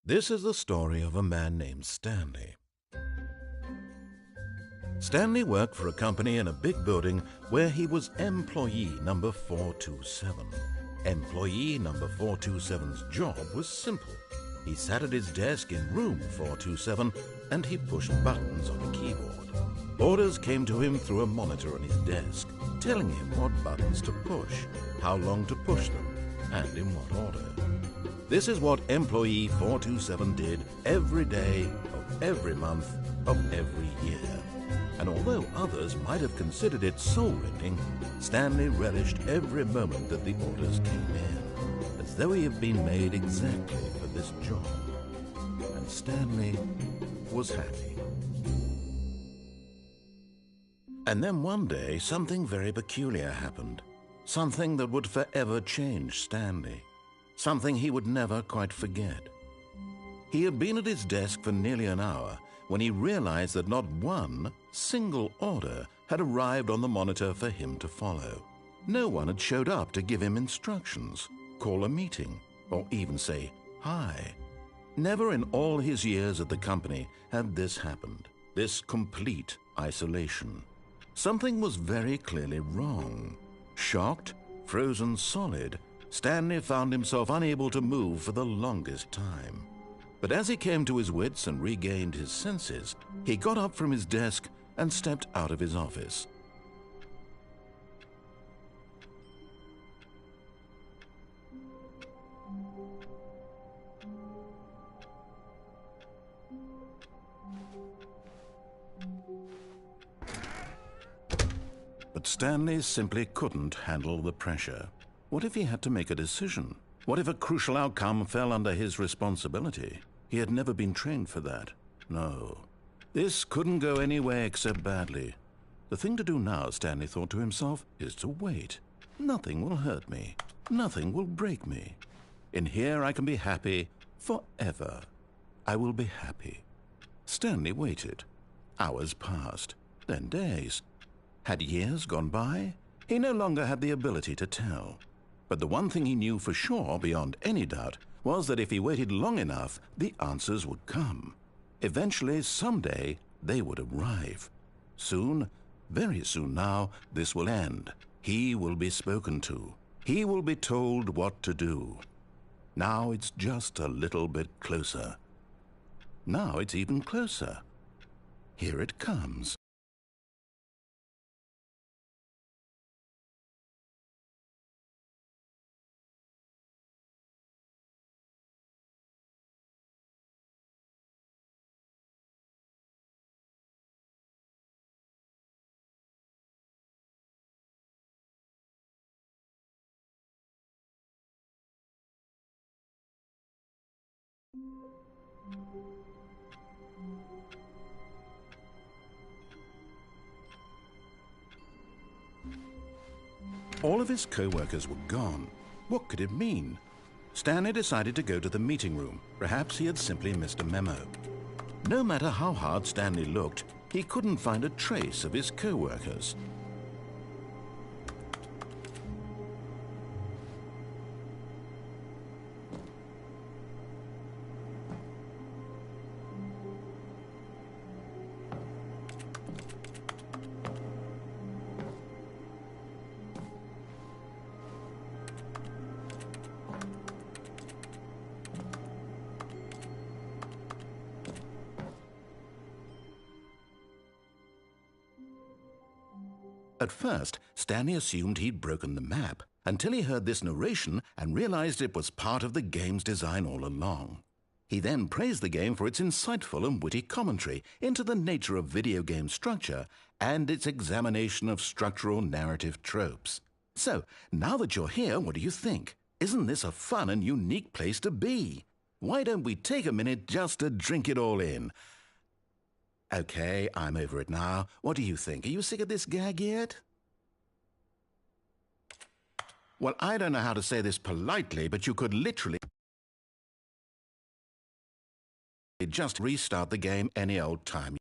This is the story of a man named Stanley. Stanley worked for a company in a big building where he was employee number 427. Employee number 427's job was simple. He sat at his desk in room 427 and he pushed buttons on a keyboard. Orders came to him through a monitor on his desk, telling him what buttons to push, how long to push them, and in what order. This is what employee 427 did every day of every month of every year. And although others might have considered it soul-rending, Stanley relished every moment that the orders came in, as though he had been made exactly for this job. And Stanley was happy. And then one day, something very peculiar happened. Something that would forever change Stanley. Something he would never quite forget. He had been at his desk for nearly an hour when he realized that not one single order had arrived on the monitor for him to follow. No one had showed up to give him instructions, call a meeting, or even say hi. Never in all his years at the company had this happened, this complete isolation. Something was very clearly wrong. Shocked, frozen solid, Stanley found himself unable to move for the longest time. But as he came to his wits and regained his senses, he got up from his desk and stepped out of his office. But Stanley simply couldn't handle the pressure. What if he had to make a decision? What if a crucial outcome fell under his responsibility? He had never been trained for that. No. This couldn't go any way except badly. The thing to do now, Stanley thought to himself, is to wait. Nothing will hurt me. Nothing will break me. In here I can be happy forever. I will be happy. Stanley waited. Hours passed, then days. Had years gone by? He no longer had the ability to tell. But the one thing he knew for sure, beyond any doubt, was that if he waited long enough, the answers would come. Eventually, someday, they would arrive. Soon, very soon now, this will end. He will be spoken to. He will be told what to do. Now it's just a little bit closer. Now it's even closer. Here it comes. All of his co-workers were gone. What could it mean? Stanley decided to go to the meeting room. Perhaps he had simply missed a memo. No matter how hard Stanley looked, he couldn't find a trace of his co-workers. At first, Stanley assumed he'd broken the map, until he heard this narration and realized it was part of the game's design all along. He then praised the game for its insightful and witty commentary into the nature of video game structure and its examination of structural narrative tropes. So, now that you're here, what do you think? Isn't this a fun and unique place to be? Why don't we take a minute just to drink it all in? Okay, I'm over it now. What do you think? Are you sick of this gag yet? Well, I don't know how to say this politely, but you could literally just restart the game any old time.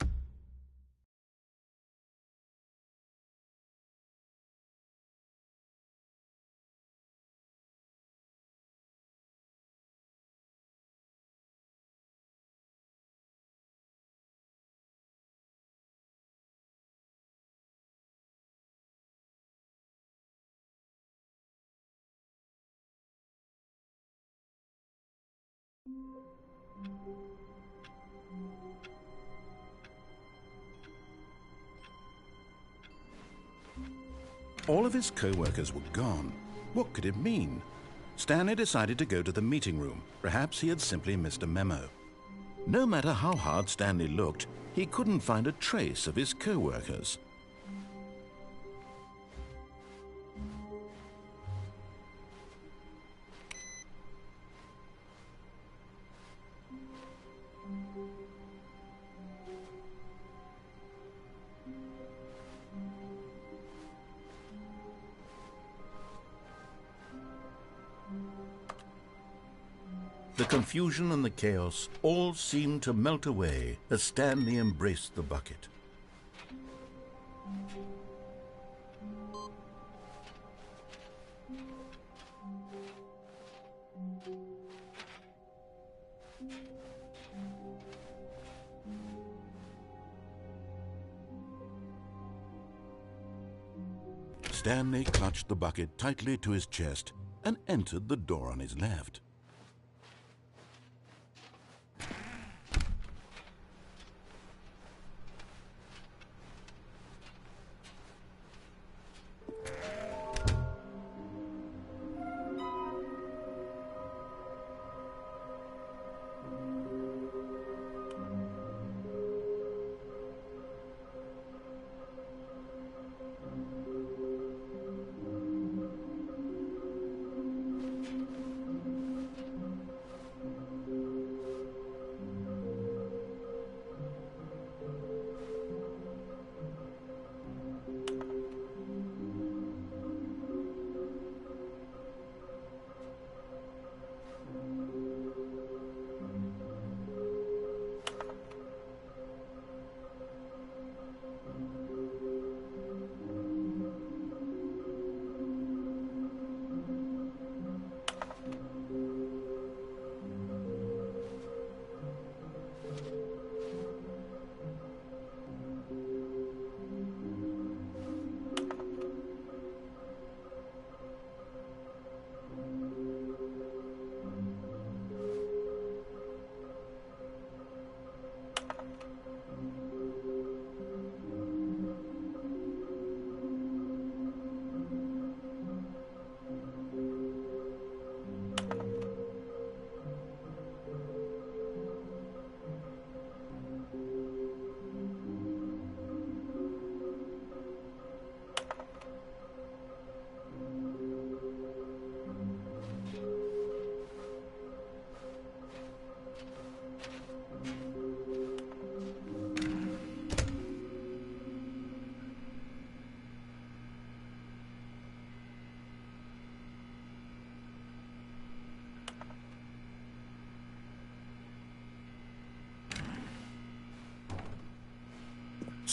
All of his co-workers were gone. What could it mean? Stanley decided to go to the meeting room. Perhaps he had simply missed a memo. No matter how hard Stanley looked, he couldn't find a trace of his co-workers. The confusion and the chaos all seemed to melt away as Stanley embraced the bucket. Stanley clutched the bucket tightly to his chest and entered the door on his left.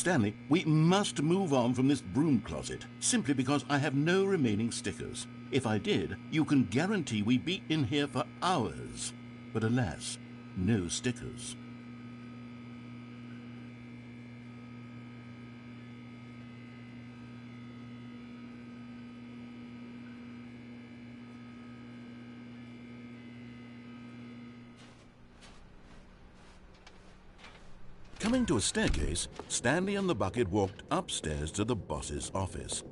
Stanley, we must move on from this broom closet, simply because I have no remaining stickers. If I did, you can guarantee we'd be in here for hours. But alas, no stickers. Coming to a staircase, Stanley and the bucket walked upstairs to the boss's office.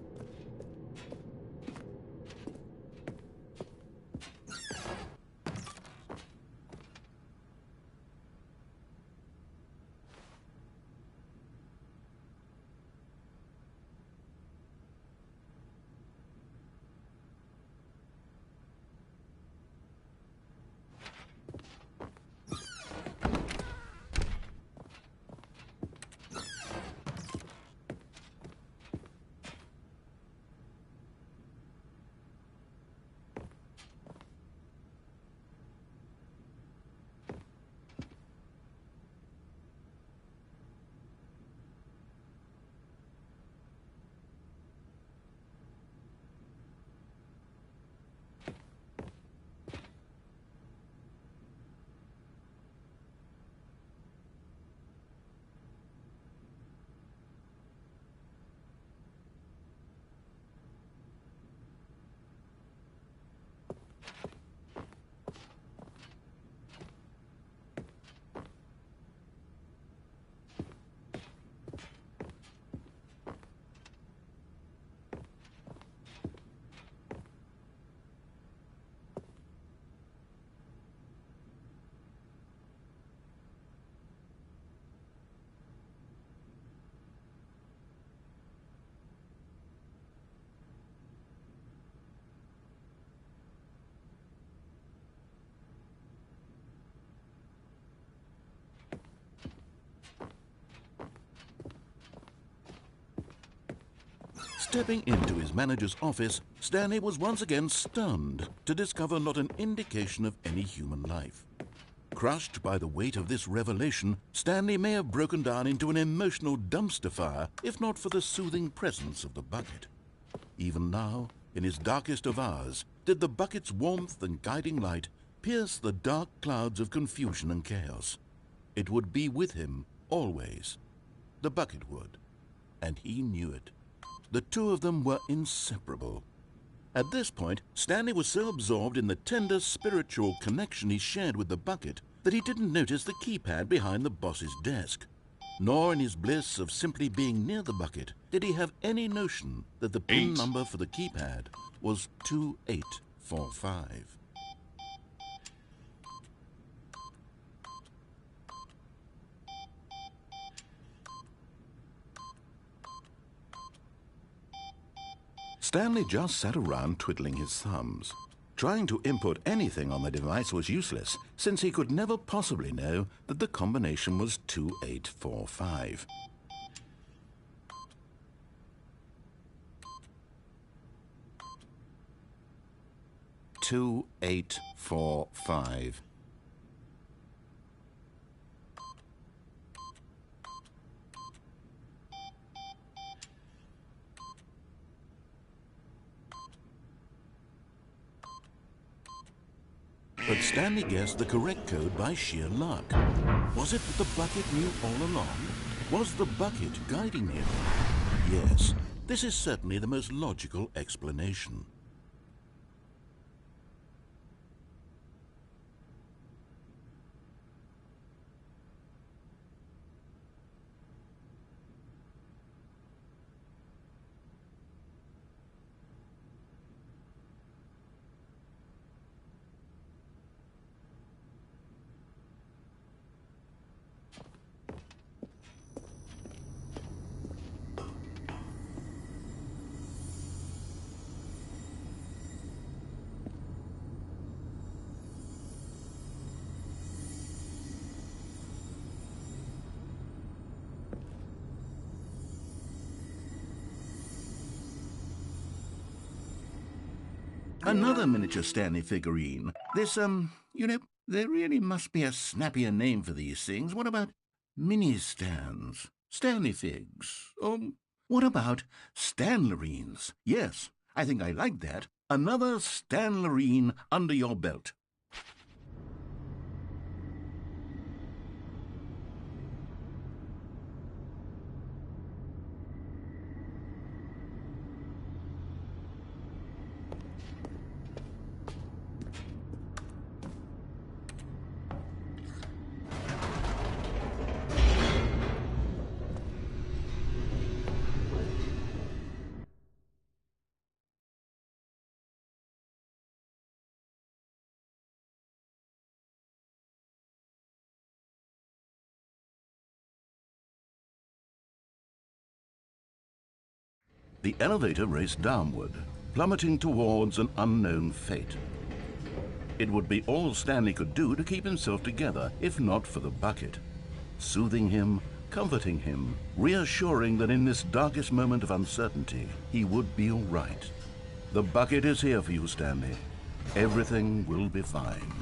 Stepping into his manager's office, Stanley was once again stunned to discover not an indication of any human life. Crushed by the weight of this revelation, Stanley may have broken down into an emotional dumpster fire if not for the soothing presence of the bucket. Even now, in his darkest of hours, did the bucket's warmth and guiding light pierce the dark clouds of confusion and chaos. It would be with him always. The bucket would, and he knew it. The two of them were inseparable. At this point, Stanley was so absorbed in the tender spiritual connection he shared with the bucket that he didn't notice the keypad behind the boss's desk. Nor in his bliss of simply being near the bucket did he have any notion that the PIN number for the keypad was 2845. Stanley just sat around twiddling his thumbs. Trying to input anything on the device was useless, since he could never possibly know that the combination was 2845. "2845. But Stanley guessed the correct code by sheer luck. Was it that the bucket knew all along? Was the bucket guiding him? Yes, this is certainly the most logical explanation. Another miniature Stanley figurine. There really must be a snappier name for these things. What about mini-stands? Stanley figs? What about Stanlerines? Yes, I think I like that. Another Stanlerine under your belt. The elevator raced downward, plummeting towards an unknown fate. It would be all Stanley could do to keep himself together, if not for the bucket. Soothing him, comforting him, reassuring that in this darkest moment of uncertainty, he would be all right. The bucket is here for you, Stanley. Everything will be fine.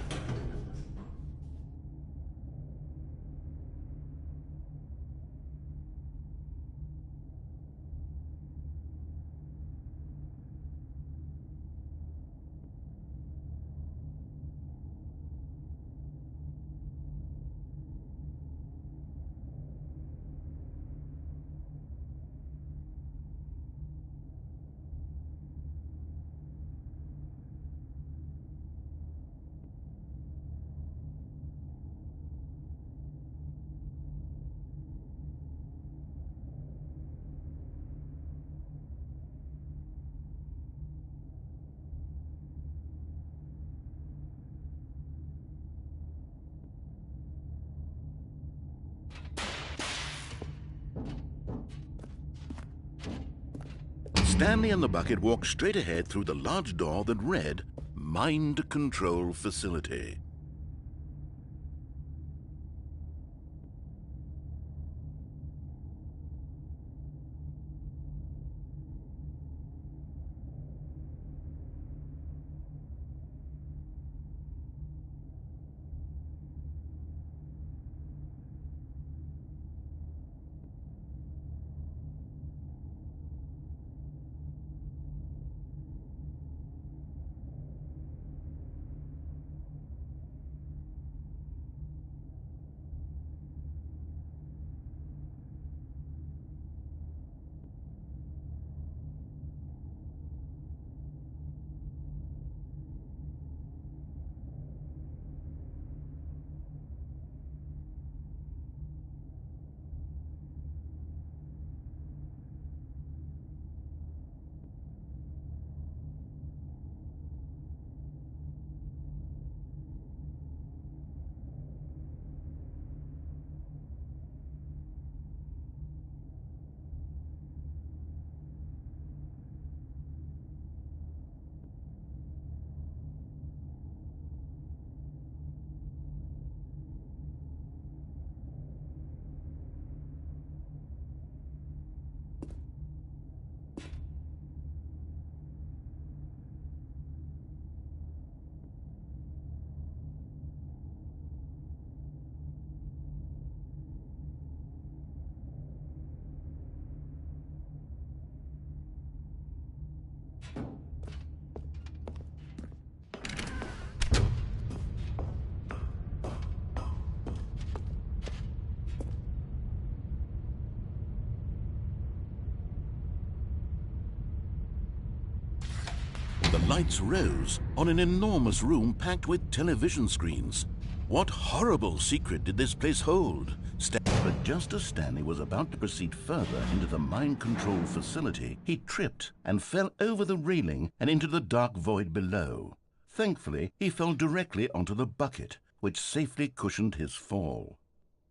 Stanley and the bucket walked straight ahead through the large door that read, Mind Control Facility. The lights rose on an enormous room packed with television screens. What horrible secret did this place hold? But just as Stanley was about to proceed further into the mind control facility, he tripped and fell over the railing and into the dark void below. Thankfully, he fell directly onto the bucket, which safely cushioned his fall.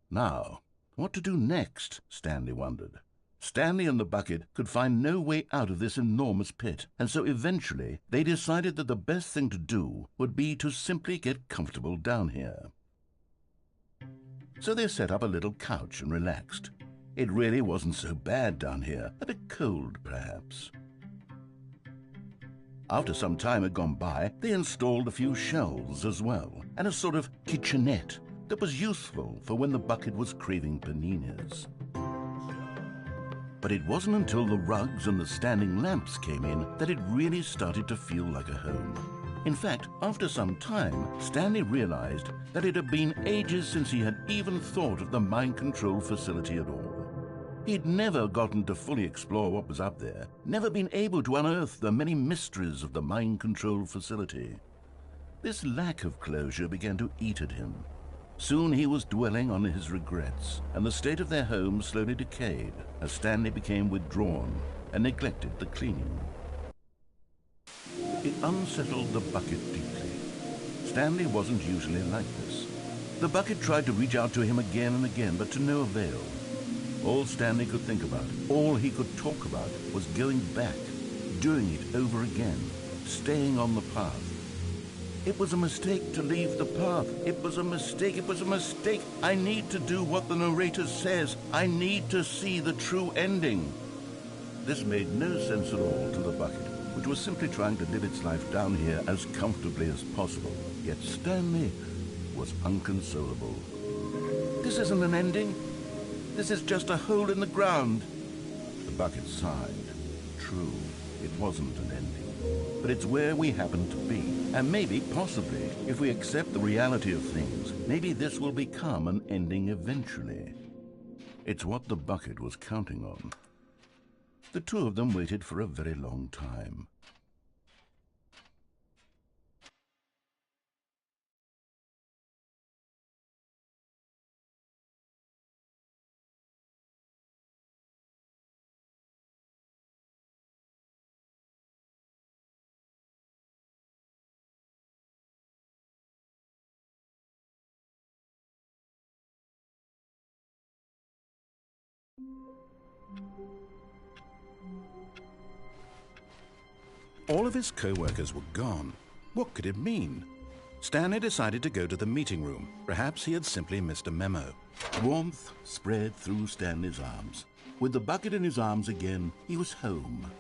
Now, what to do next? Stanley wondered. Stanley and the bucket could find no way out of this enormous pit, and so eventually they decided that the best thing to do would be to simply get comfortable down here. So they set up a little couch and relaxed. It really wasn't so bad down here, a bit cold perhaps. After some time had gone by, they installed a few shelves as well, and a sort of kitchenette that was useful for when the bucket was craving paninis. But it wasn't until the rugs and the standing lamps came in that it really started to feel like a home. In fact, after some time, Stanley realized that it had been ages since he had even thought of the mind control facility at all. He'd never gotten to fully explore what was up there, never been able to unearth the many mysteries of the mind control facility. This lack of closure began to eat at him. Soon he was dwelling on his regrets, and the state of their home slowly decayed as Stanley became withdrawn and neglected the cleaning. It unsettled the bucket deeply. Stanley wasn't usually like this. The bucket tried to reach out to him again and again, but to no avail. All Stanley could think about, all he could talk about, was going back, doing it over again, staying on the path. It was a mistake to leave the path. It was a mistake. It was a mistake. I need to do what the narrator says. I need to see the true ending. This made no sense at all to the bucket, which was simply trying to live its life down here as comfortably as possible. Yet Stanley was inconsolable. This isn't an ending. This is just a hole in the ground. The bucket sighed. True, it wasn't an ending. But it's where we happen to be. And maybe, possibly, if we accept the reality of things, maybe this will become an ending eventually. It's what the bucket was counting on. The two of them waited for a very long time. All of his co-workers were gone. What could it mean? Stanley decided to go to the meeting room. Perhaps he had simply missed a memo. Warmth spread through Stanley's arms. With the bucket in his arms again, he was home.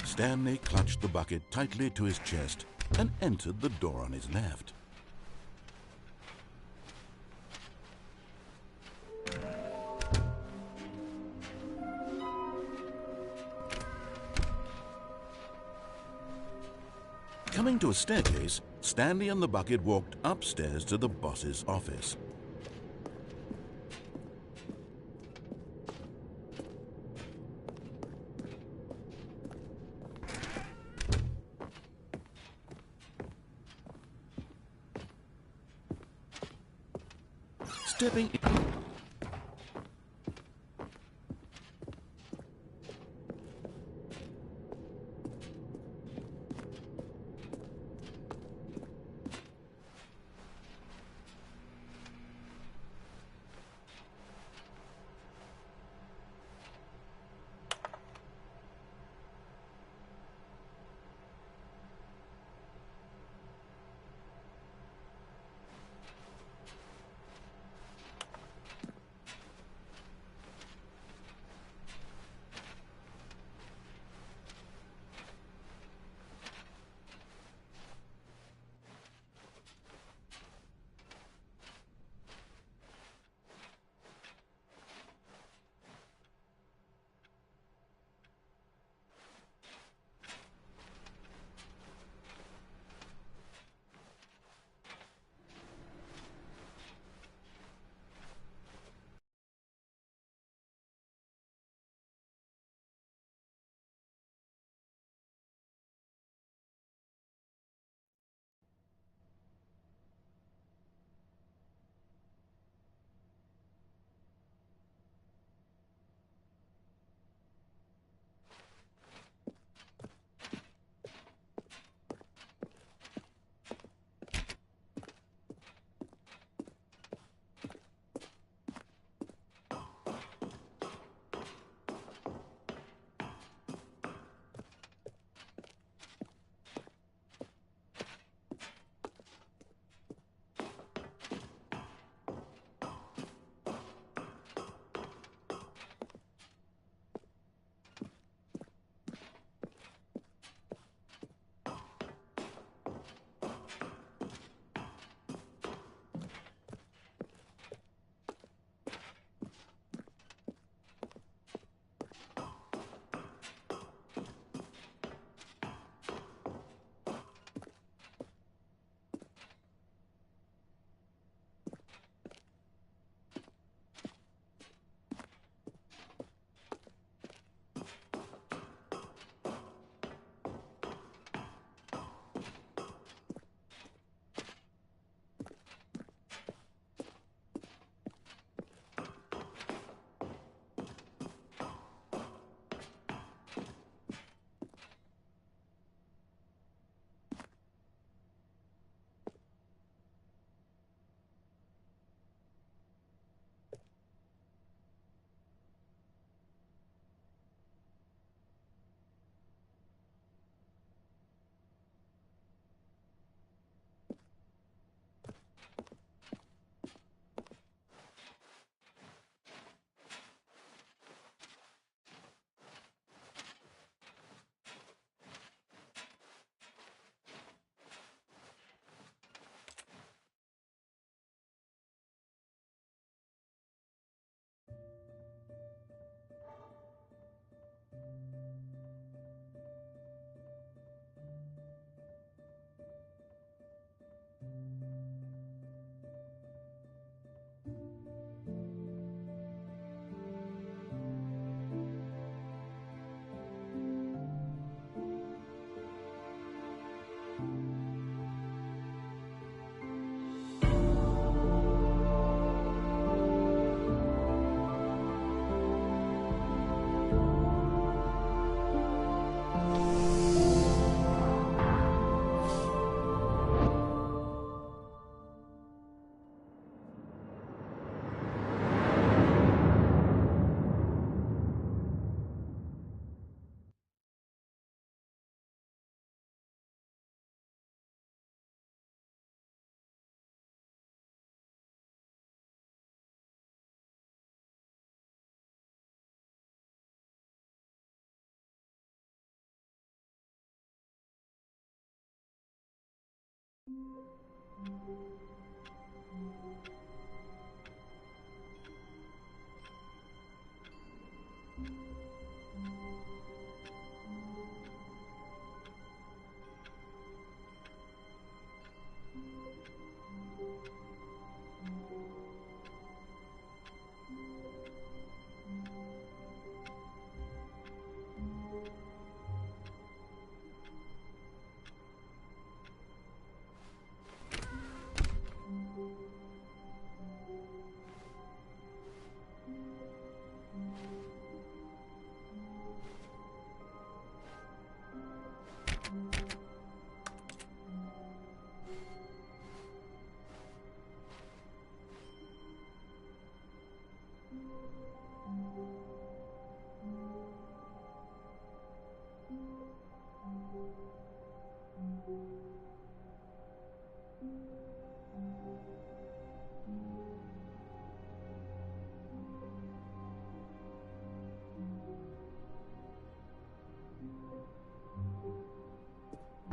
Stanley clutched the bucket tightly to his chest and entered the door on his left. Coming to a staircase, Stanley and the bucket walked upstairs to the boss's office. Stepping in.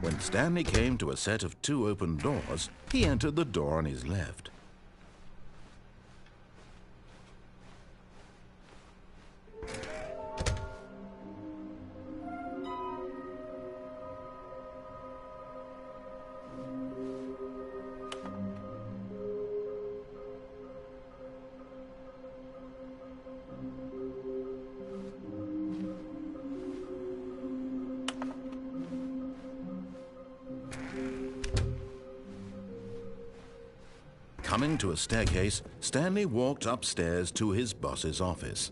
When Stanley came to a set of 2 open doors, he entered the door on his left. Coming to a staircase, Stanley walked upstairs to his boss's office.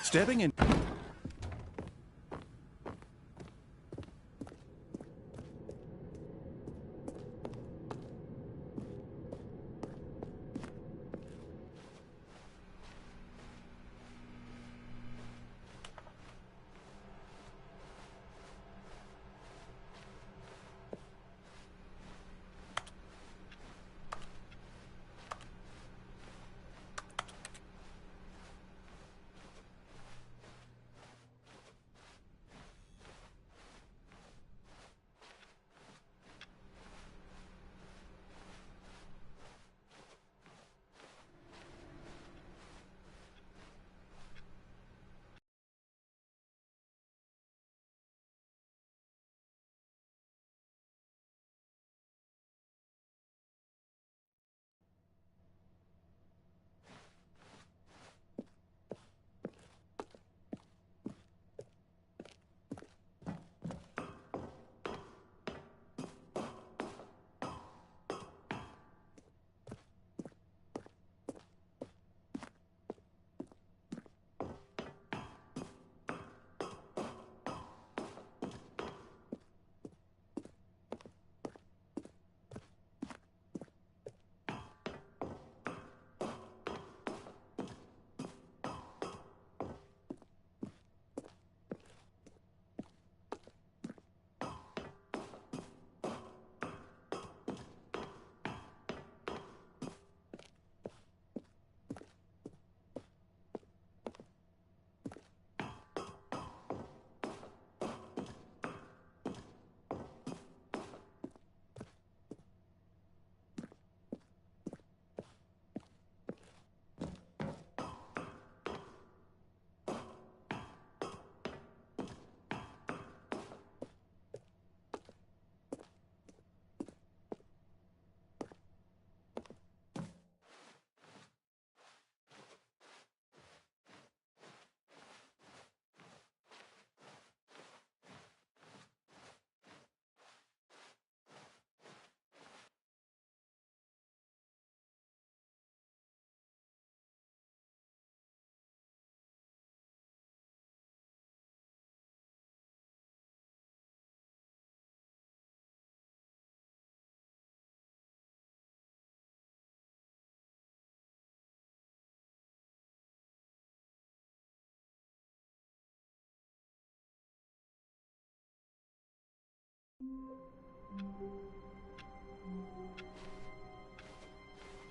Stepping in...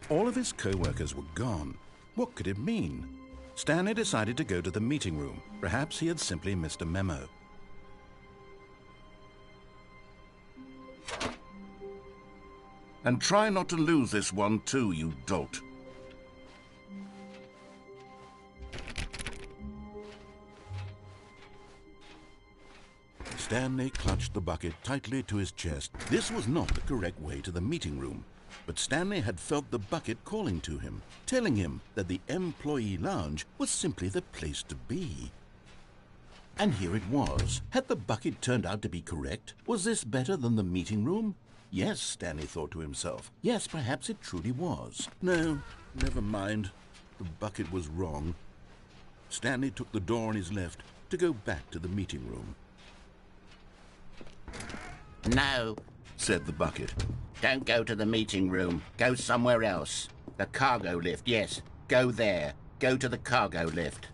All of his co-workers were gone. What could it mean? Stanley decided to go to the meeting room. Perhaps he had simply missed a memo. And try not to lose this one too, you dolt. Stanley clutched the bucket tightly to his chest. This was not the correct way to the meeting room. But Stanley had felt the bucket calling to him, telling him that the employee lounge was simply the place to be. And here it was. Had the bucket turned out to be correct? Was this better than the meeting room? Yes, Stanley thought to himself. Yes, perhaps it truly was. No, never mind. The bucket was wrong. Stanley took the door on his left to go back to the meeting room. No, said the bucket. don't go to the meeting room. Go somewhere else. The cargo lift, yes. Go there. Go to the cargo lift.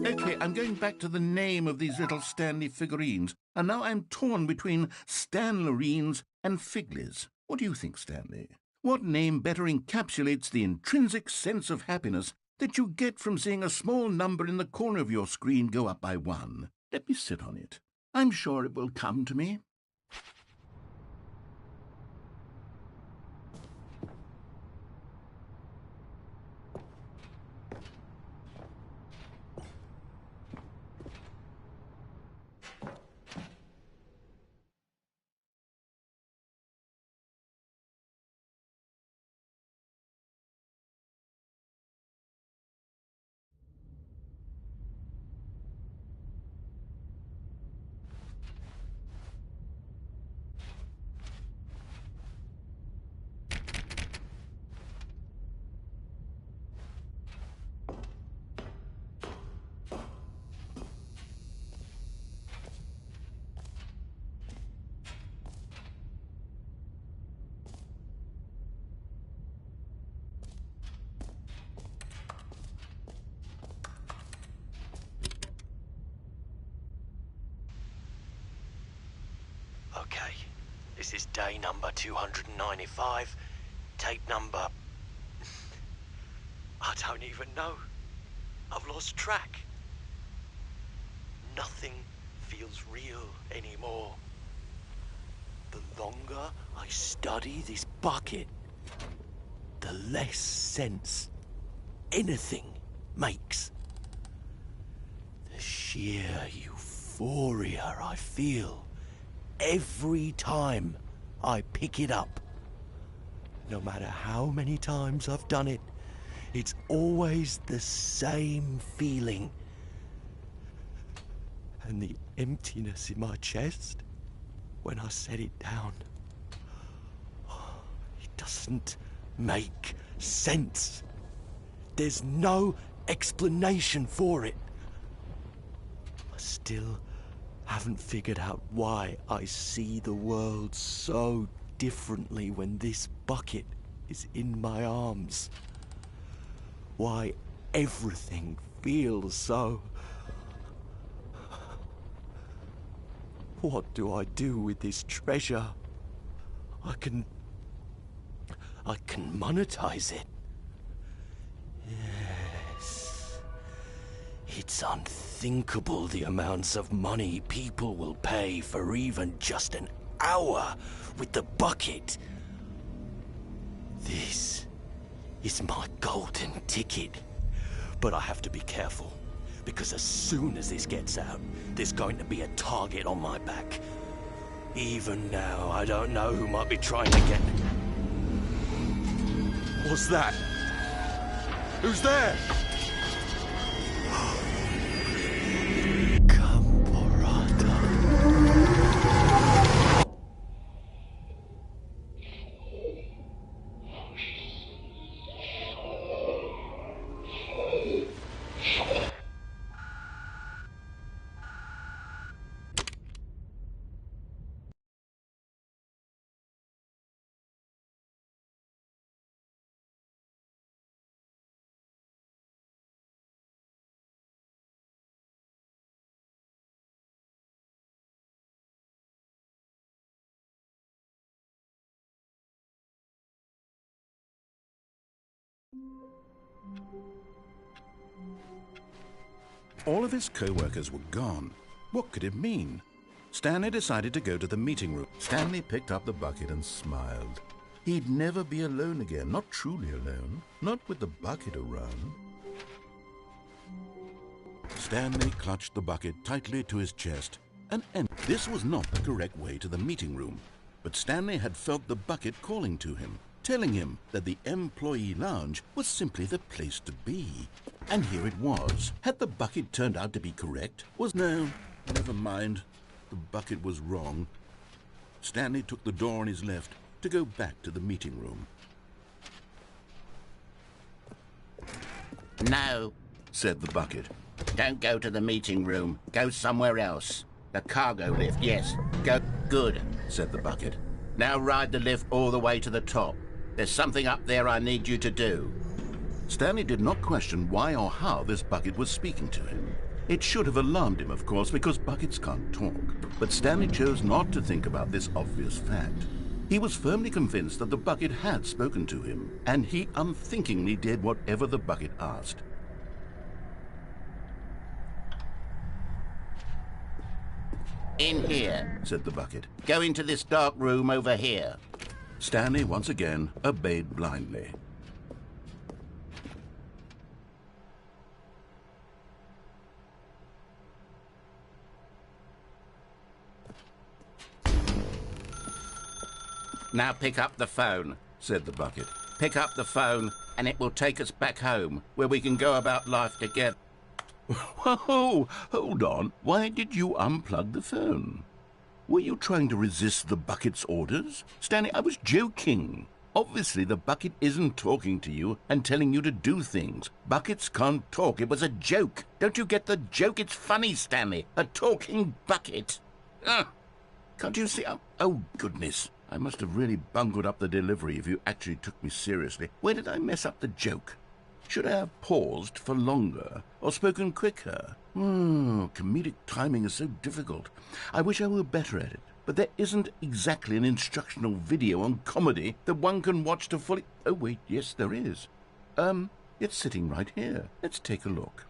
Okay, I'm going back to the name of these little Stanley figurines, and now I'm torn between Stanlerines and Figlies. What do you think, Stanley? What name better encapsulates the intrinsic sense of happiness that you get from seeing a small number in the corner of your screen go up by 1? Let me sit on it. I'm sure it will come to me. Okay, this is day number 295, tape number... I don't even know. I've lost track. Nothing feels real anymore. The longer I study this bucket, the less sense anything makes. The sheer euphoria I feel every time I pick it up. No matter how many times I've done it, it's always the same feeling. And the emptiness in my chest when I set it down, it doesn't make sense. There's no explanation for it. I still haven't figured out why I see the world so differently when this bucket is in my arms. Why everything feels so... What do I do with this treasure? I can monetize it. Yes. It's unthinkable the amounts of money people will pay for even just an hour with the bucket. This is my golden ticket. But I have to be careful, because as soon as this gets out, there's going to be a target on my back. Even now, I don't know who might be trying to get... What's that? Who's there? All of his co-workers were gone. What could it mean? Stanley decided to go to the meeting room. Stanley picked up the bucket and smiled. He'd never be alone again, not truly alone, not with the bucket around. Stanley clutched the bucket tightly to his chest and this was not the correct way to the meeting room. But Stanley had felt the bucket calling to him, telling him that the employee lounge was simply the place to be. And here it was. Had the bucket turned out to be correct? No, never mind. The bucket was wrong. Stanley took the door on his left to go back to the meeting room. No, said the bucket. Don't go to the meeting room. Go somewhere else. The cargo lift, yes. Go. Good, said the bucket. Now ride the lift all the way to the top. There's something up there I need you to do. Stanley did not question why or how this bucket was speaking to him. It should have alarmed him, of course, because buckets can't talk. But Stanley chose not to think about this obvious fact. He was firmly convinced that the bucket had spoken to him, and he unthinkingly did whatever the bucket asked. In here, said the bucket. Go into this dark room over here. Stanley once again obeyed blindly. Now pick up the phone, said the bucket. Pick up the phone and it will take us back home, where we can go about life together. Whoa, hold on. Why did you unplug the phone? Were you trying to resist the bucket's orders? Stanley, I was joking. Obviously, the bucket isn't talking to you and telling you to do things. Buckets can't talk. It was a joke. Don't you get the joke? It's funny, Stanley. A talking bucket. Can't you see? Oh, goodness. I must have really bungled up the delivery if you actually took me seriously. Where did I mess up the joke? Should I have paused for longer or spoken quicker? Comedic timing is so difficult. I wish I were better at it. But there isn't exactly an instructional video on comedy that one can watch to fully... Oh, wait, yes, there is. It's sitting right here. Let's take a look.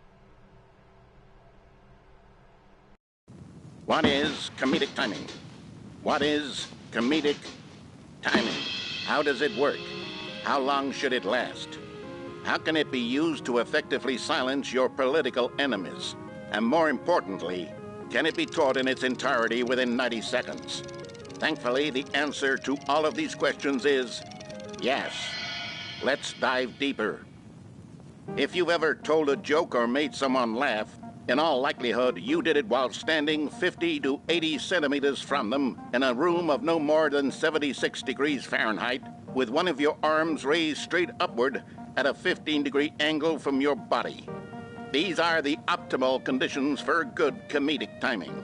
What is comedic timing? What is comedic timing? How does it work? How long should it last? How can it be used to effectively silence your political enemies? And more importantly, can it be taught in its entirety within 90 seconds? Thankfully, the answer to all of these questions is yes. Let's dive deeper. If you've ever told a joke or made someone laugh, in all likelihood, you did it while standing 50 to 80 centimeters from them in a room of no more than 76 degrees Fahrenheit, with one of your arms raised straight upward at a 15-degree angle from your body. These are the optimal conditions for good comedic timing.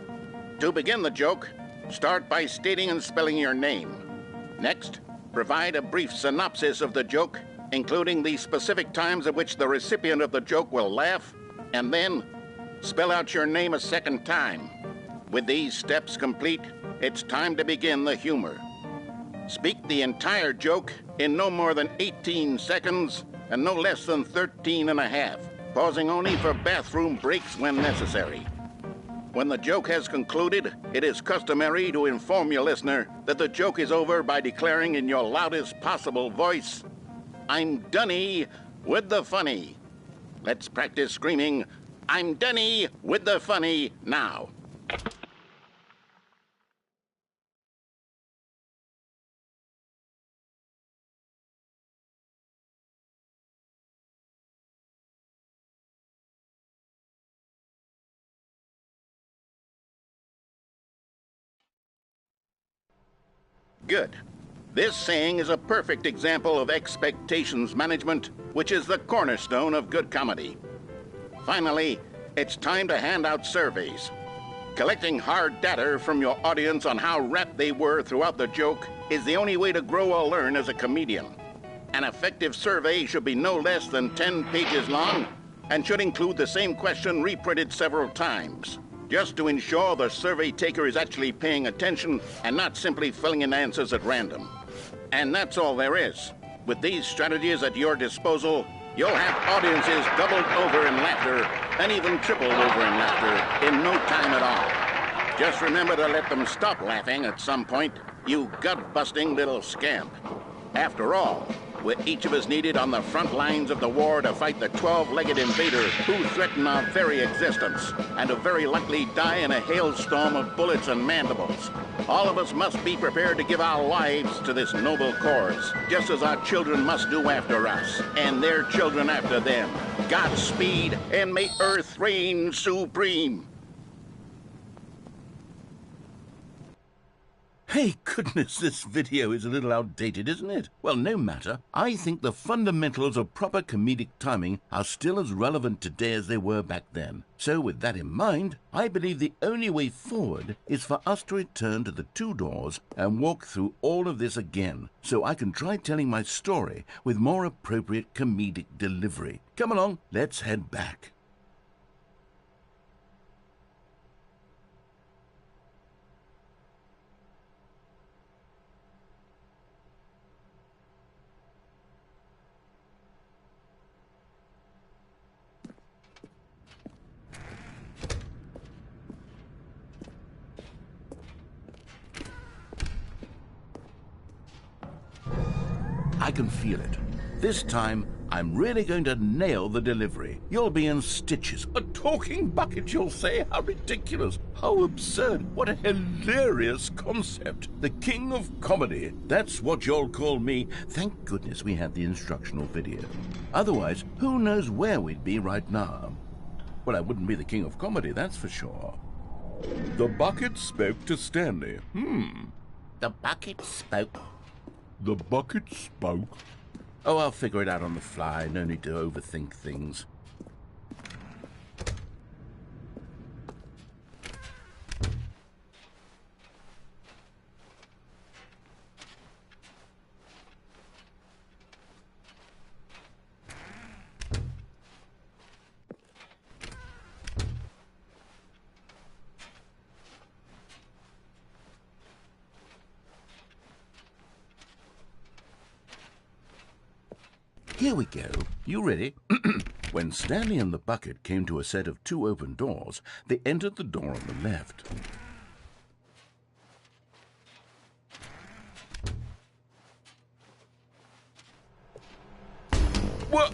To begin the joke, start by stating and spelling your name. Next, provide a brief synopsis of the joke, including the specific times at which the recipient of the joke will laugh, and then spell out your name a second time. With these steps complete, it's time to begin the humor. Speak the entire joke in no more than 18 seconds and no less than 13 and a half, pausing only for bathroom breaks when necessary. When the joke has concluded, it is customary to inform your listener that the joke is over by declaring in your loudest possible voice, "I'm Dunny with the funny." Let's practice screaming, "I'm Dunny with the funny" now. Good. This saying is a perfect example of expectations management, which is the cornerstone of good comedy. Finally, it's time to hand out surveys. Collecting hard data from your audience on how rapt they were throughout the joke is the only way to grow or learn as a comedian. An effective survey should be no less than 10 pages long and should include the same question reprinted several times, just to ensure the survey taker is actually paying attention and not simply filling in answers at random. And that's all there is. With these strategies at your disposal, You'll have audiences doubled over in laughter and even tripled over in laughter in no time at all. Just remember to let them stop laughing at some point, you gut-busting little scamp. After all, with each of us needed on the front lines of the war to fight the 12-legged invader who threaten our very existence, and to very likely die in a hailstorm of bullets and mandibles. All of us must be prepared to give our lives to this noble cause, just as our children must do after us, and their children after them. Godspeed, and may Earth reign supreme. Hey, goodness, this video is a little outdated, isn't it? Well, no matter. I think the fundamentals of proper comedic timing are still as relevant today as they were back then. So with that in mind, I believe the only way forward is for us to return to the two doors and walk through all of this again, so I can try telling my story with more appropriate comedic delivery. Come along, let's head back. I can feel it. This time, I'm really going to nail the delivery. You'll be in stitches. A talking bucket, you'll say? How ridiculous. How absurd. What a hilarious concept. The king of comedy. That's what you'll call me. Thank goodness we had the instructional video. Otherwise, who knows where we'd be right now. Well, I wouldn't be the king of comedy, that's for sure. The bucket spoke to Stanley. The bucket spoke. The bucket spoke. Oh, I'll figure it out on the fly. No need to overthink things. Here we go. You ready? When Stanley and the bucket came to a set of two open doors, they entered the door on the left. What?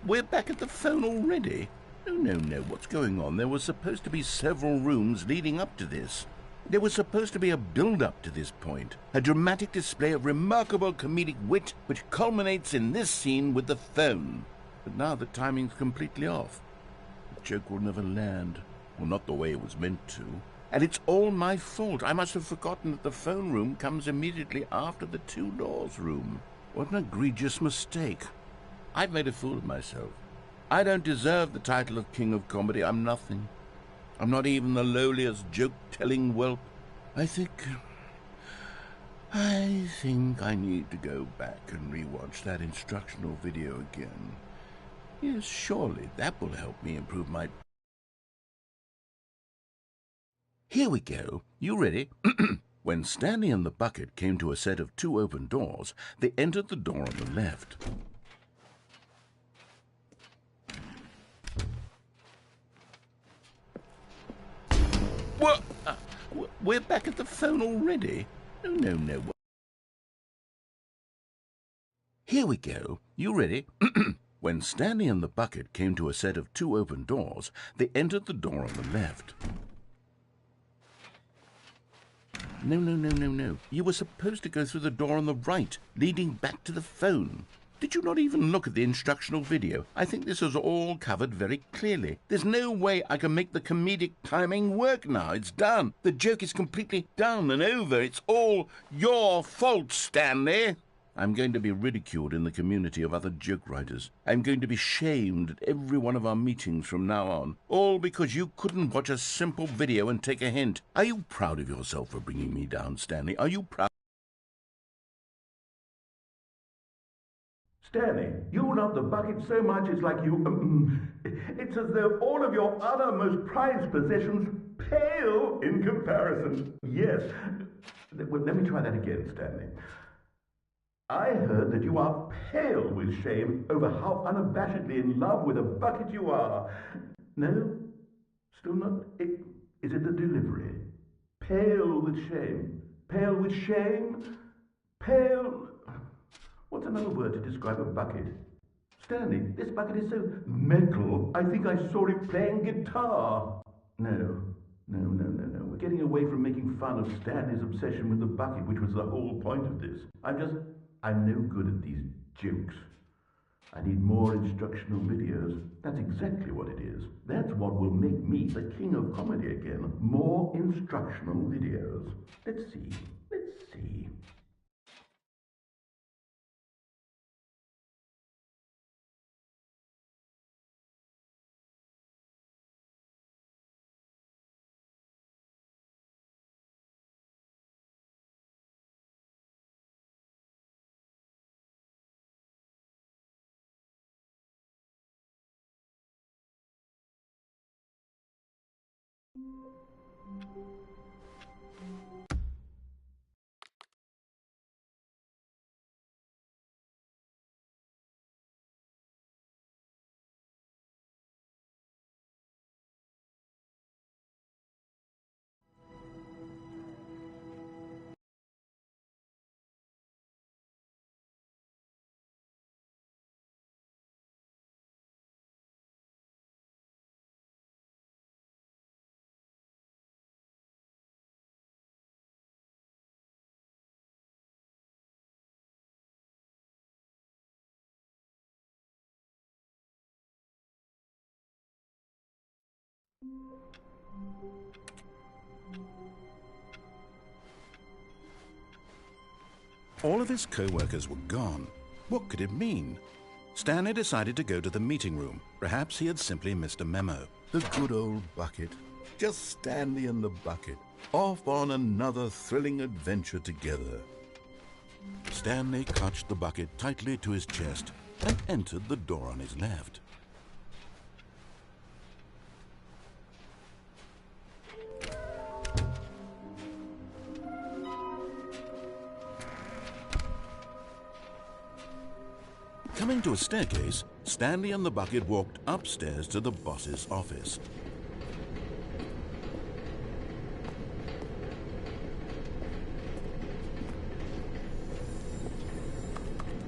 We're back at the phone already? No. What's going on? There were supposed to be several rooms leading up to this. There was supposed to be a build-up to this point, a dramatic display of remarkable comedic wit which culminates in this scene with the phone. But now the timing's completely off. The joke will never land. Well, not the way it was meant to. And it's all my fault. I must have forgotten that the phone room comes immediately after the two doors room. What an egregious mistake. I've made a fool of myself. I don't deserve the title of King of Comedy. I'm nothing. I'm not even the lowliest joke-telling whelp. I think I need to go back and rewatch that instructional video again. Yes, surely that will help me improve my... Here we go. You ready? When Stanley and the bucket came to a set of two open doors, they entered the door on the left. What? We're back at the phone already? No. Here we go. You ready? When Stanley and the bucket came to a set of two open doors, they entered the door on the left. No. You were supposed to go through the door on the right, leading back to the phone. Did you not even look at the instructional video? I think this is all covered very clearly. There's no way I can make the comedic timing work now. It's done. The joke is completely done and over. It's all your fault, Stanley. I'm going to be ridiculed in the community of other joke writers. I'm going to be shamed at every one of our meetings from now on. All because you couldn't watch a simple video and take a hint. Are you proud of yourself for bringing me down, Stanley? Are you proud? Stanley, you love the bucket so much it's like you... it's as though all of your other most prized possessions pale in comparison. Yes. Well, let me try that again, Stanley. I heard that you are pale with shame over how unabashedly in love with a bucket you are. No? Still not? Is it the delivery? Pale with shame. Pale with shame? Pale... What's another word to describe a bucket? Stanley, this bucket is so metal, I think I saw it playing guitar. No. We're getting away from making fun of Stanley's obsession with the bucket, which was the whole point of this. I'm no good at these jokes. I need more instructional videos. That's exactly what it is. That's what will make me the king of comedy again. More instructional videos. Let's see. All of his co-workers were gone. What could it mean? Stanley decided to go to the meeting room. Perhaps he had simply missed a memo. The good old bucket. Just Stanley and the bucket. Off on another thrilling adventure together. Stanley clutched the bucket tightly to his chest and entered the door on his left. Coming to a staircase, Stanley and the bucket walked upstairs to the boss's office.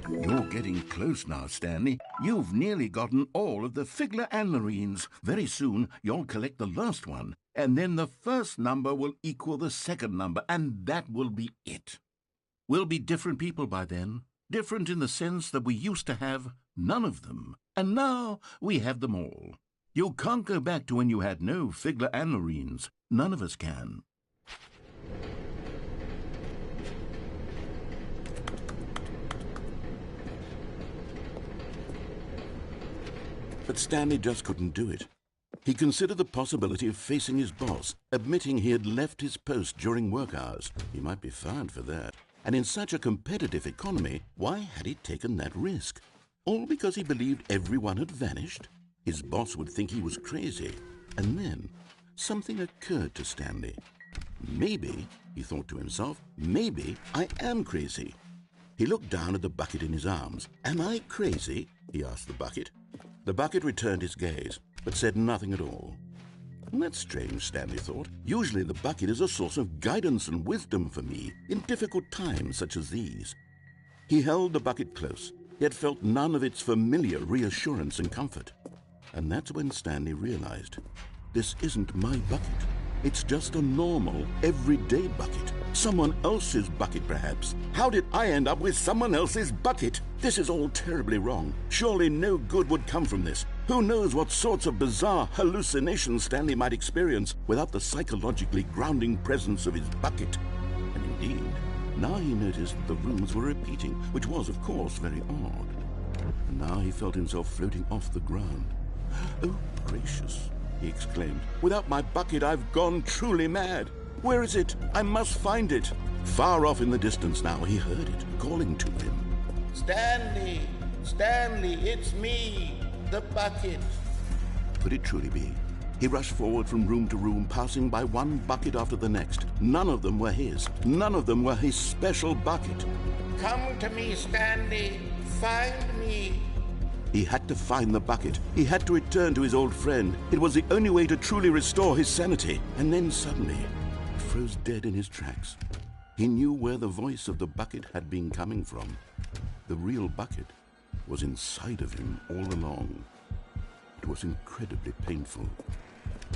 You're getting close now, Stanley. You've nearly gotten all of the Figler anlarines. Very soon, you'll collect the last one, and then the first number will equal the second number, and that will be it. We'll be different people by then. Different in the sense that we used to have none of them, and now we have them all. You can't go back to when you had no Figler anlarines. None of us can. But Stanley just couldn't do it. He considered the possibility of facing his boss, admitting he had left his post during work hours. He might be fined for that. And in such a competitive economy, why had he taken that risk? All because he believed everyone had vanished? His boss would think he was crazy. And then something occurred to Stanley. Maybe, he thought to himself, maybe I am crazy. He looked down at the bucket in his arms. Am I crazy? He asked the bucket. The bucket returned his gaze, but said nothing at all. That's strange, Stanley thought. Usually the bucket is a source of guidance and wisdom for me in difficult times such as these. He held the bucket close, yet felt none of its familiar reassurance and comfort. And that's when Stanley realized, this isn't my bucket. It's just a normal, everyday bucket. Someone else's bucket, perhaps. How did I end up with someone else's bucket? This is all terribly wrong. Surely no good would come from this. Who knows what sorts of bizarre hallucinations Stanley might experience without the psychologically grounding presence of his bucket. And indeed, now he noticed that the rooms were repeating, which was, of course, very odd. And now he felt himself floating off the ground. Oh, gracious, he exclaimed. Without my bucket, I've gone truly mad. Where is it? I must find it. Far off in the distance now, he heard it, calling to him. Stanley! Stanley, it's me, the bucket. Could it truly be? He rushed forward from room to room, passing by one bucket after the next. None of them were his. None of them were his special bucket. Come to me, Stanley. Find me. He had to find the bucket. He had to return to his old friend. It was the only way to truly restore his sanity. And then suddenly, he froze dead in his tracks. He knew where the voice of the bucket had been coming from. The real bucket was inside of him all along. It was incredibly painful.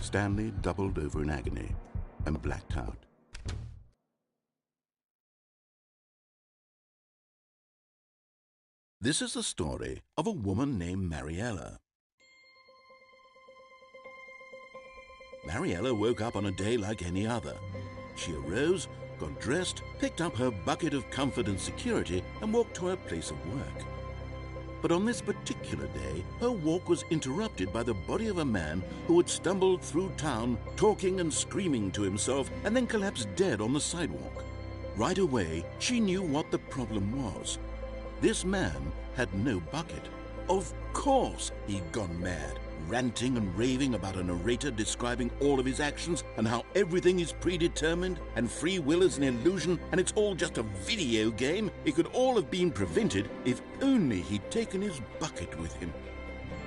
Stanley doubled over in agony and blacked out. This is the story of a woman named Mariella. Mariella woke up on a day like any other. She arose, got dressed, picked up her bucket of comfort and security, and walked to her place of work. But on this particular day, her walk was interrupted by the body of a man who had stumbled through town, talking and screaming to himself, and then collapsed dead on the sidewalk. Right away, she knew what the problem was. This man had no bucket. Of course he'd gone mad, ranting and raving about a narrator describing all of his actions and how everything is predetermined and free will is an illusion and it's all just a video game. It could all have been prevented if only he'd taken his bucket with him.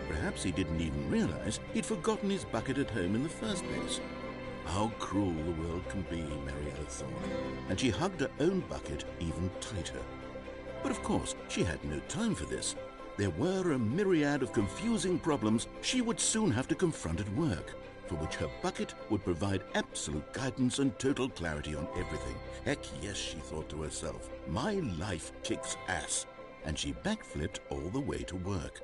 Perhaps he didn't even realize he'd forgotten his bucket at home in the first place. How cruel the world can be, Mariella thought, and she hugged her own bucket even tighter. But of course, she had no time for this. There were a myriad of confusing problems she would soon have to confront at work, for which her bucket would provide absolute guidance and total clarity on everything. Heck yes, she thought to herself, my life kicks ass. And she backflipped all the way to work.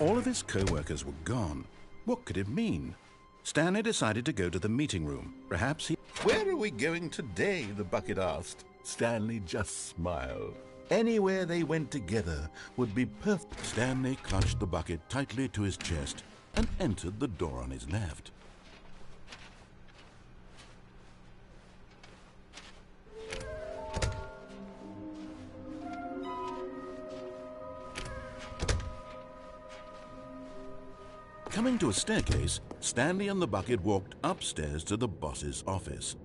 All of his co-workers were gone. What could it mean? Stanley decided to go to the meeting room. Perhaps he... Where are we going today? The bucket asked. Stanley just smiled. Anywhere they went together would be perfect. Stanley clutched the bucket tightly to his chest and entered the door on his left. Coming to a staircase, Stanley and the bucket walked upstairs to the boss's office.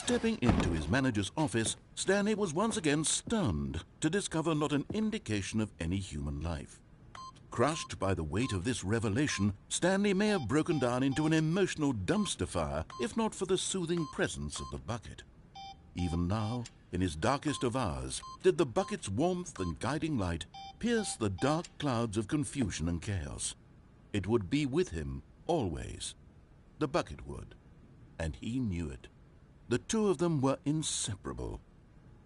Stepping into his manager's office, Stanley was once again stunned to discover not an indication of any human life. Crushed by the weight of this revelation, Stanley may have broken down into an emotional dumpster fire if not for the soothing presence of the bucket. Even now, in his darkest of hours, did the bucket's warmth and guiding light pierce the dark clouds of confusion and chaos. It would be with him always. The bucket would, and he knew it. The two of them were inseparable.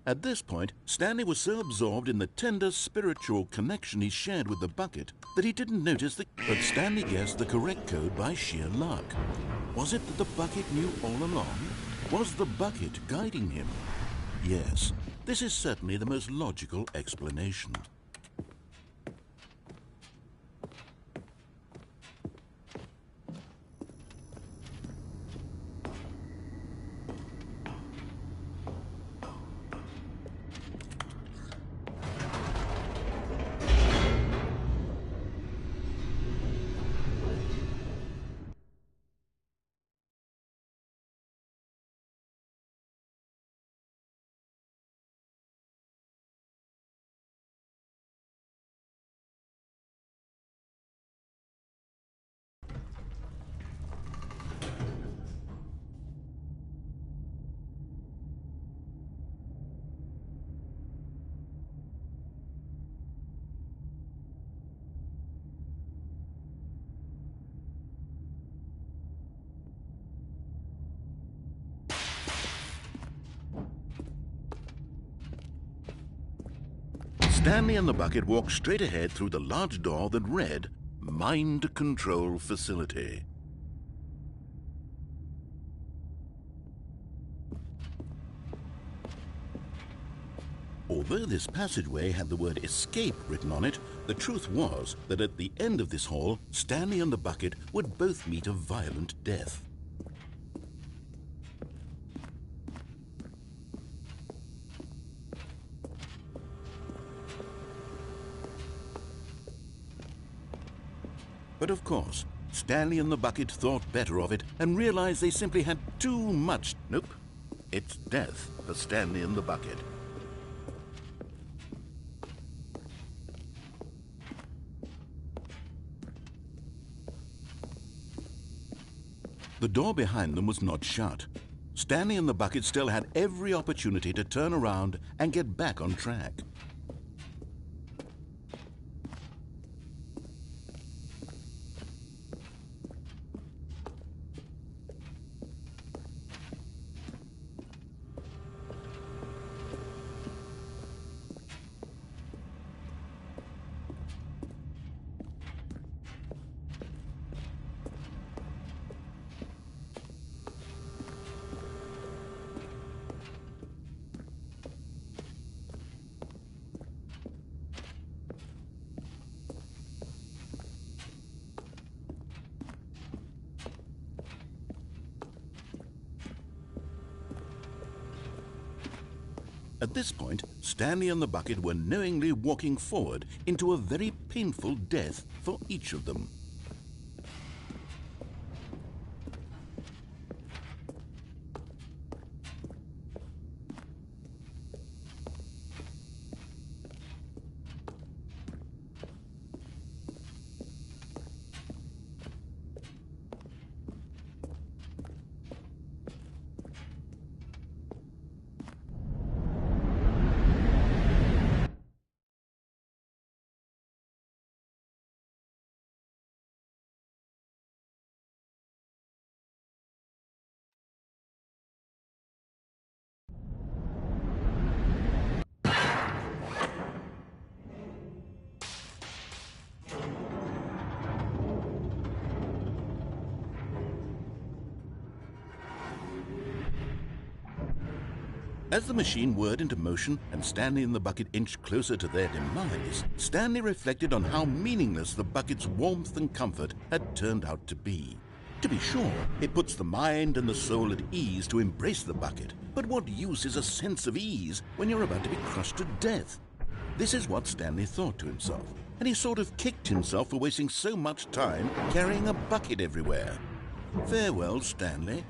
At this point, Stanley was so absorbed in the tender spiritual connection he shared with the bucket that he didn't notice but Stanley guessed the correct code by sheer luck. Was it that the bucket knew all along? Was the bucket guiding him? Yes, this is certainly the most logical explanation. Stanley and the bucket walked straight ahead through the large door that read, Mind Control Facility. Although this passageway had the word escape written on it, the truth was that at the end of this hall, Stanley and the bucket would both meet a violent death. But of course, Stanley and the bucket thought better of it and realized they simply had too much. Nope, it's death for Stanley and the bucket. The door behind them was not shut. Stanley and the bucket still had every opportunity to turn around and get back on track. At this point, Stanley and the bucket were knowingly walking forward into a very painful death for each of them. As the machine whirred into motion and Stanley and the bucket inched closer to their demise, Stanley reflected on how meaningless the bucket's warmth and comfort had turned out to be. To be sure, it puts the mind and the soul at ease to embrace the bucket, but what use is a sense of ease when you're about to be crushed to death? This is what Stanley thought to himself, and he sort of kicked himself for wasting so much time carrying a bucket everywhere. Farewell, Stanley.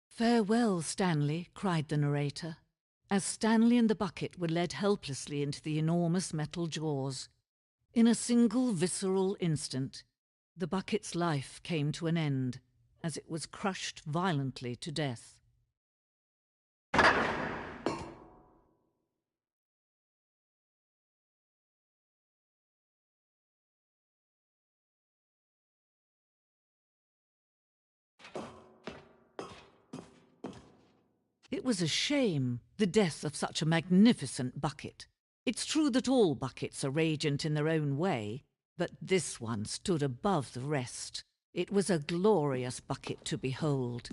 "Farewell, Stanley," cried the narrator, as Stanley and the bucket were led helplessly into the enormous metal jaws. In a single visceral instant, the bucket's life came to an end as it was crushed violently to death. It was a shame, the death of such a magnificent bucket. It's true that all buckets are radiant in their own way, but this one stood above the rest. It was a glorious bucket to behold.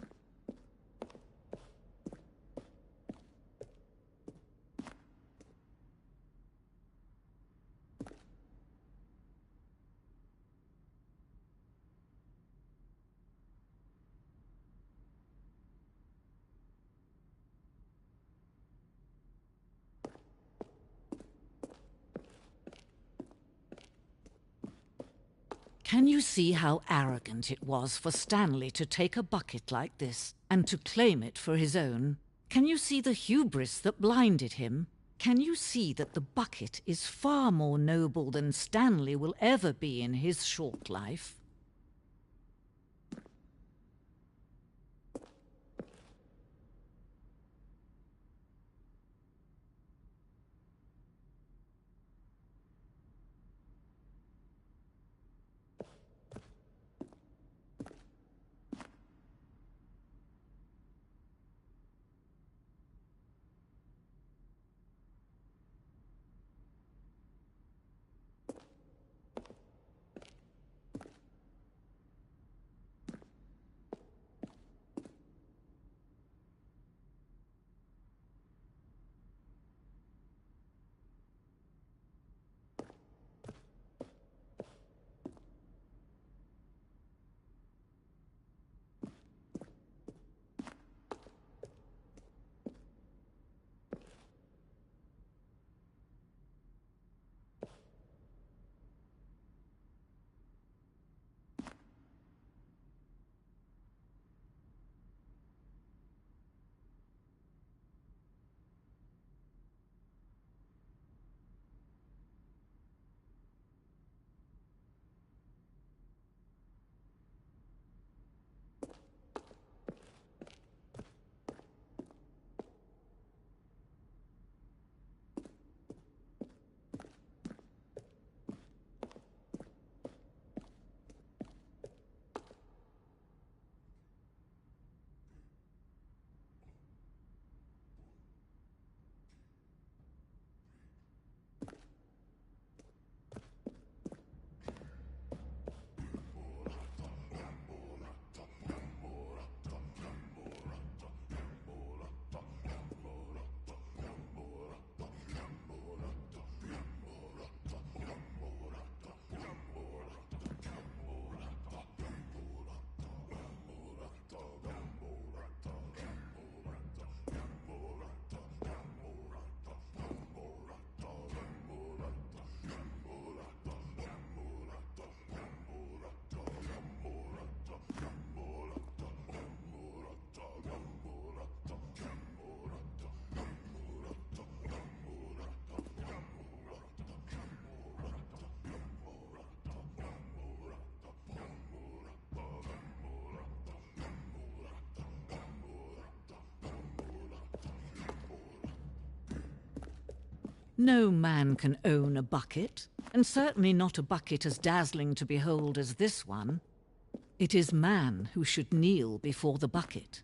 Can you see how arrogant it was for Stanley to take a bucket like this and to claim it for his own? Can you see the hubris that blinded him? Can you see that the bucket is far more noble than Stanley will ever be in his short life? No man can own a bucket, and certainly not a bucket as dazzling to behold as this one. It is man who should kneel before the bucket.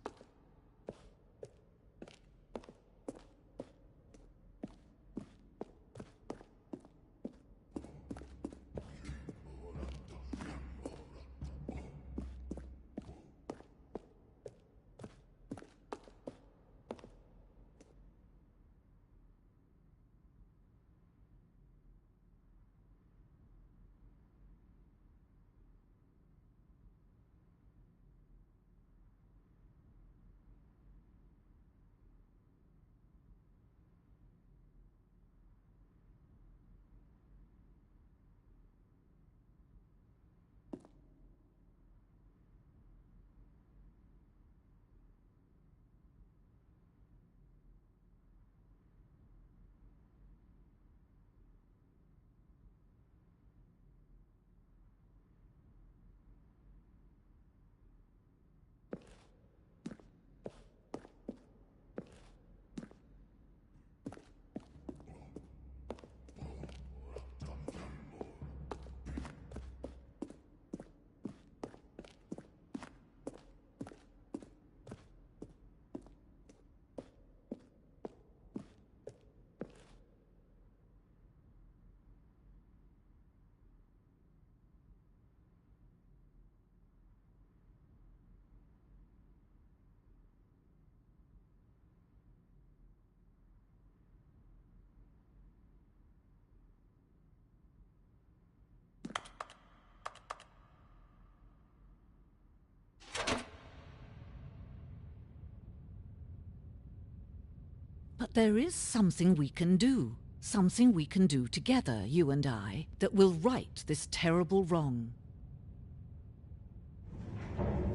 But there is something we can do. Something we can do together, you and I, that will right this terrible wrong.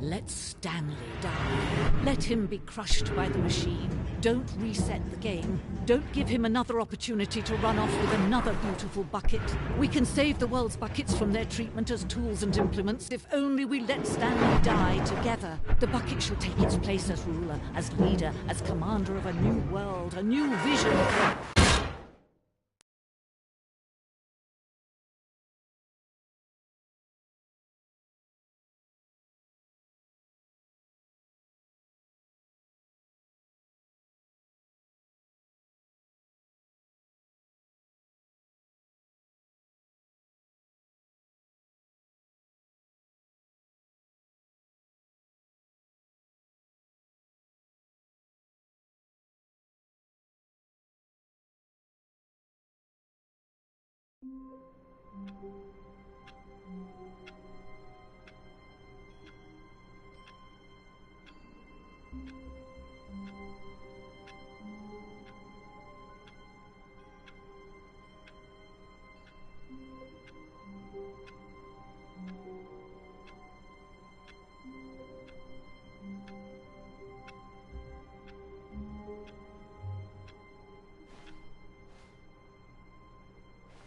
Let Stanley die. Let him be crushed by the machine. Don't reset the game. Don't give him another opportunity to run off with another beautiful bucket. We can save the world's buckets from their treatment as tools and implements if only we let Stanley die together. The bucket shall take its place as ruler, as leader, as commander of a new world, a new vision.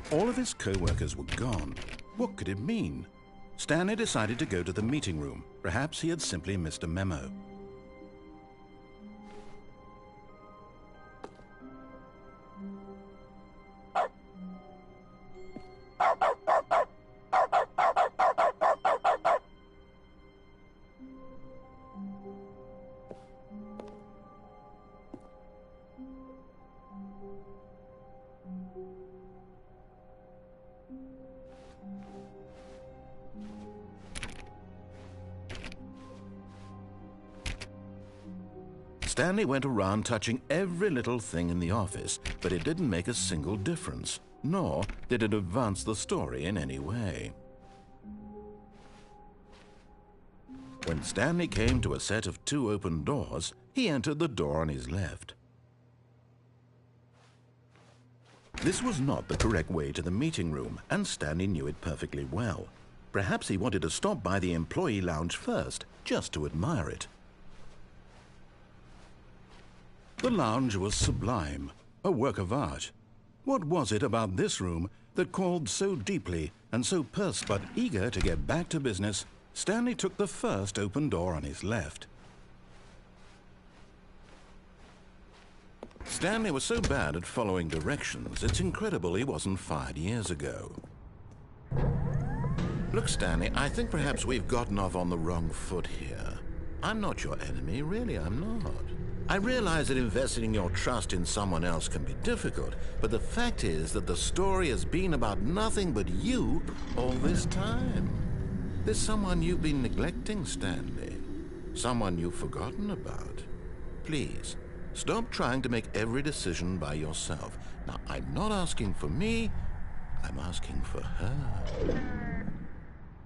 All of his co-workers were gone. What could it mean? Stanley decided to go to the meeting room. Perhaps he had simply missed a memo. Stanley went around touching every little thing in the office, but it didn't make a single difference, nor did it advance the story in any way. When Stanley came to a set of 2 open doors, he entered the door on his left. This was not the correct way to the meeting room, and Stanley knew it perfectly well. Perhaps he wanted to stop by the employee lounge first, just to admire it. The lounge was sublime, a work of art. What was it about this room that called so deeply, and so pursed but eager to get back to business? Stanley took the first open door on his left. Stanley was so bad at following directions, it's incredible he wasn't fired years ago. Look, Stanley, I think perhaps we've gotten off on the wrong foot here. I'm not your enemy, really, I'm not. I realize that investing your trust in someone else can be difficult, but the fact is that the story has been about nothing but you all this time. There's someone you've been neglecting, Stanley. Someone you've forgotten about. Please, stop trying to make every decision by yourself. Now, I'm not asking for me, I'm asking for her.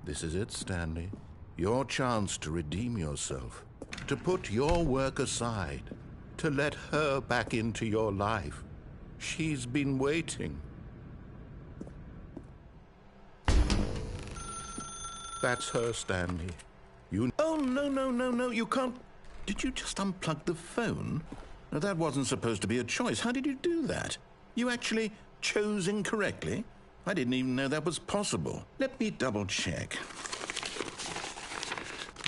This is it, Stanley. Your chance to redeem yourself. To put your work aside. To let her back into your life. She's been waiting. That's her, Stanley. You... Oh, no, you can't... Did you just unplug the phone? No, that wasn't supposed to be a choice. How did you do that? You actually chose incorrectly? I didn't even know that was possible. Let me double check.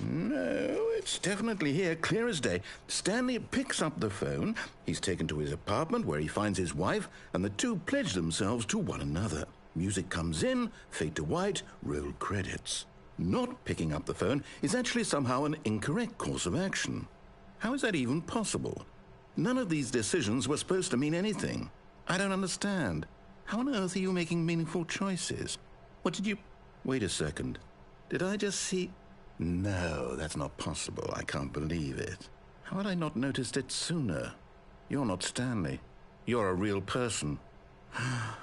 No, it's definitely here, clear as day. Stanley picks up the phone. He's taken to his apartment where he finds his wife, and the two pledge themselves to one another. Music comes in, fade to white, roll credits. Not picking up the phone is actually somehow an incorrect course of action. How is that even possible? None of these decisions were supposed to mean anything. I don't understand. How on earth are you making meaningful choices? What did you... Wait a second. Did I just see... No, that's not possible. I can't believe it. How had I not noticed it sooner? You're not Stanley. You're a real person. I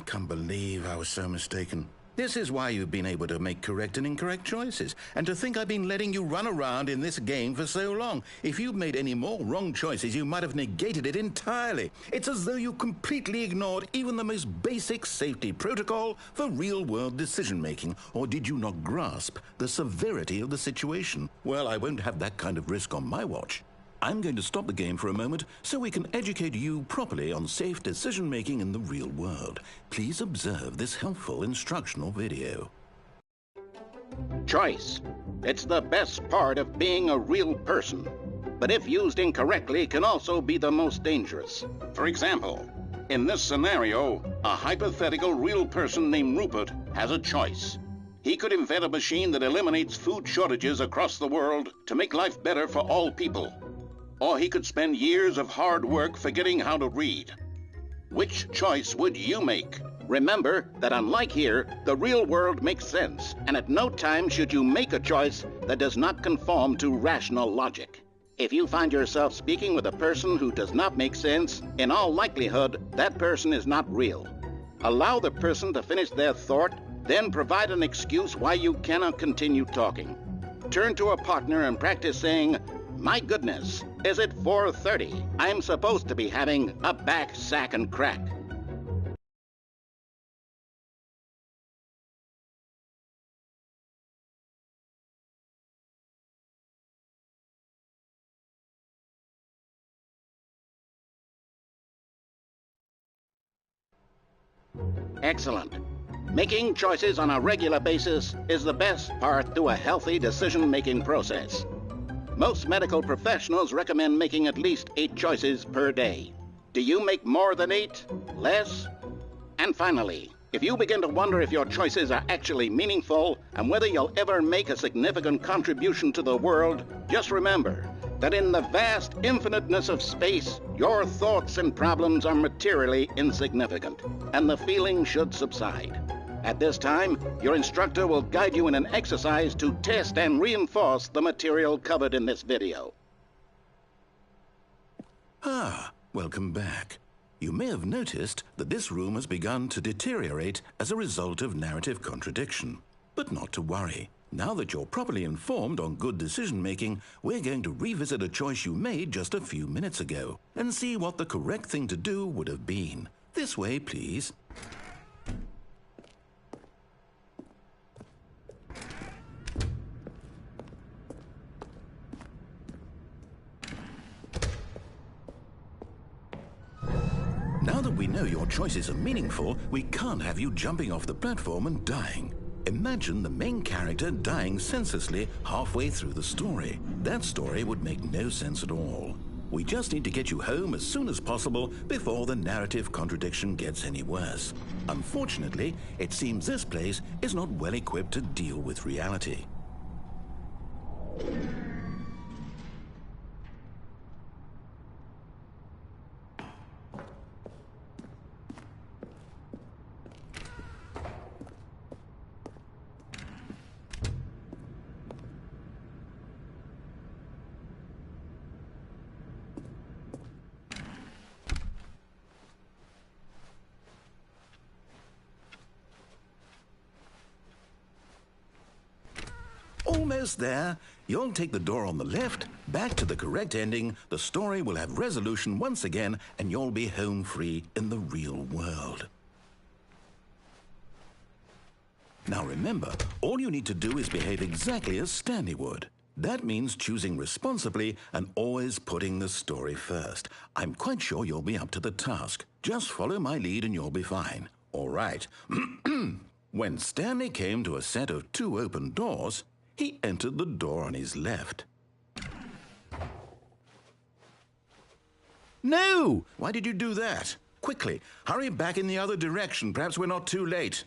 can't believe I was so mistaken. This is why you've been able to make correct and incorrect choices. And to think I've been letting you run around in this game for so long. If you'd made any more wrong choices, you might have negated it entirely. It's as though you completely ignored even the most basic safety protocol for real-world decision-making. Or did you not grasp the severity of the situation? Well, I won't have that kind of risk on my watch. I'm going to stop the game for a moment so we can educate you properly on safe decision-making in the real world. Please observe this helpful instructional video. Choice. It's the best part of being a real person. But if used incorrectly, can also be the most dangerous. For example, in this scenario, a hypothetical real person named Rupert has a choice. He could invent a machine that eliminates food shortages across the world to make life better for all people. Or he could spend years of hard work forgetting how to read. Which choice would you make? Remember that unlike here, the real world makes sense, and at no time should you make a choice that does not conform to rational logic. If you find yourself speaking with a person who does not make sense, in all likelihood, that person is not real. Allow the person to finish their thought, then provide an excuse why you cannot continue talking. Turn to a partner and practice saying, "My goodness, is it 4:30? I'm supposed to be having a back, sack, and crack." Excellent. Making choices on a regular basis is the best part to a healthy decision-making process. Most medical professionals recommend making at least 8 choices per day. Do you make more than 8? Less? And finally, if you begin to wonder if your choices are actually meaningful and whether you'll ever make a significant contribution to the world, just remember that in the vast infiniteness of space, your thoughts and problems are materially insignificant, and the feeling should subside. At this time, your instructor will guide you in an exercise to test and reinforce the material covered in this video. Welcome back. You may have noticed that this room has begun to deteriorate as a result of narrative contradiction. But not to worry. Now that you're properly informed on good decision-making, we're going to revisit a choice you made just a few minutes ago and see what the correct thing to do would have been. This way, please. Now that we know your choices are meaningful, we can't have you jumping off the platform and dying. Imagine the main character dying senselessly halfway through the story. That story would make no sense at all. We just need to get you home as soon as possible before the narrative contradiction gets any worse. Unfortunately, it seems this place is not well equipped to deal with reality. Almost there. You'll take the door on the left, back to the correct ending, the story will have resolution once again, and you'll be home free in the real world. Now remember, all you need to do is behave exactly as Stanley would. That means choosing responsibly and always putting the story first. I'm quite sure you'll be up to the task. Just follow my lead and you'll be fine. All right. When Stanley came to a set of 2 open doors, he entered the door on his left. No! Why did you do that? Quickly, hurry back in the other direction. Perhaps we're not too late.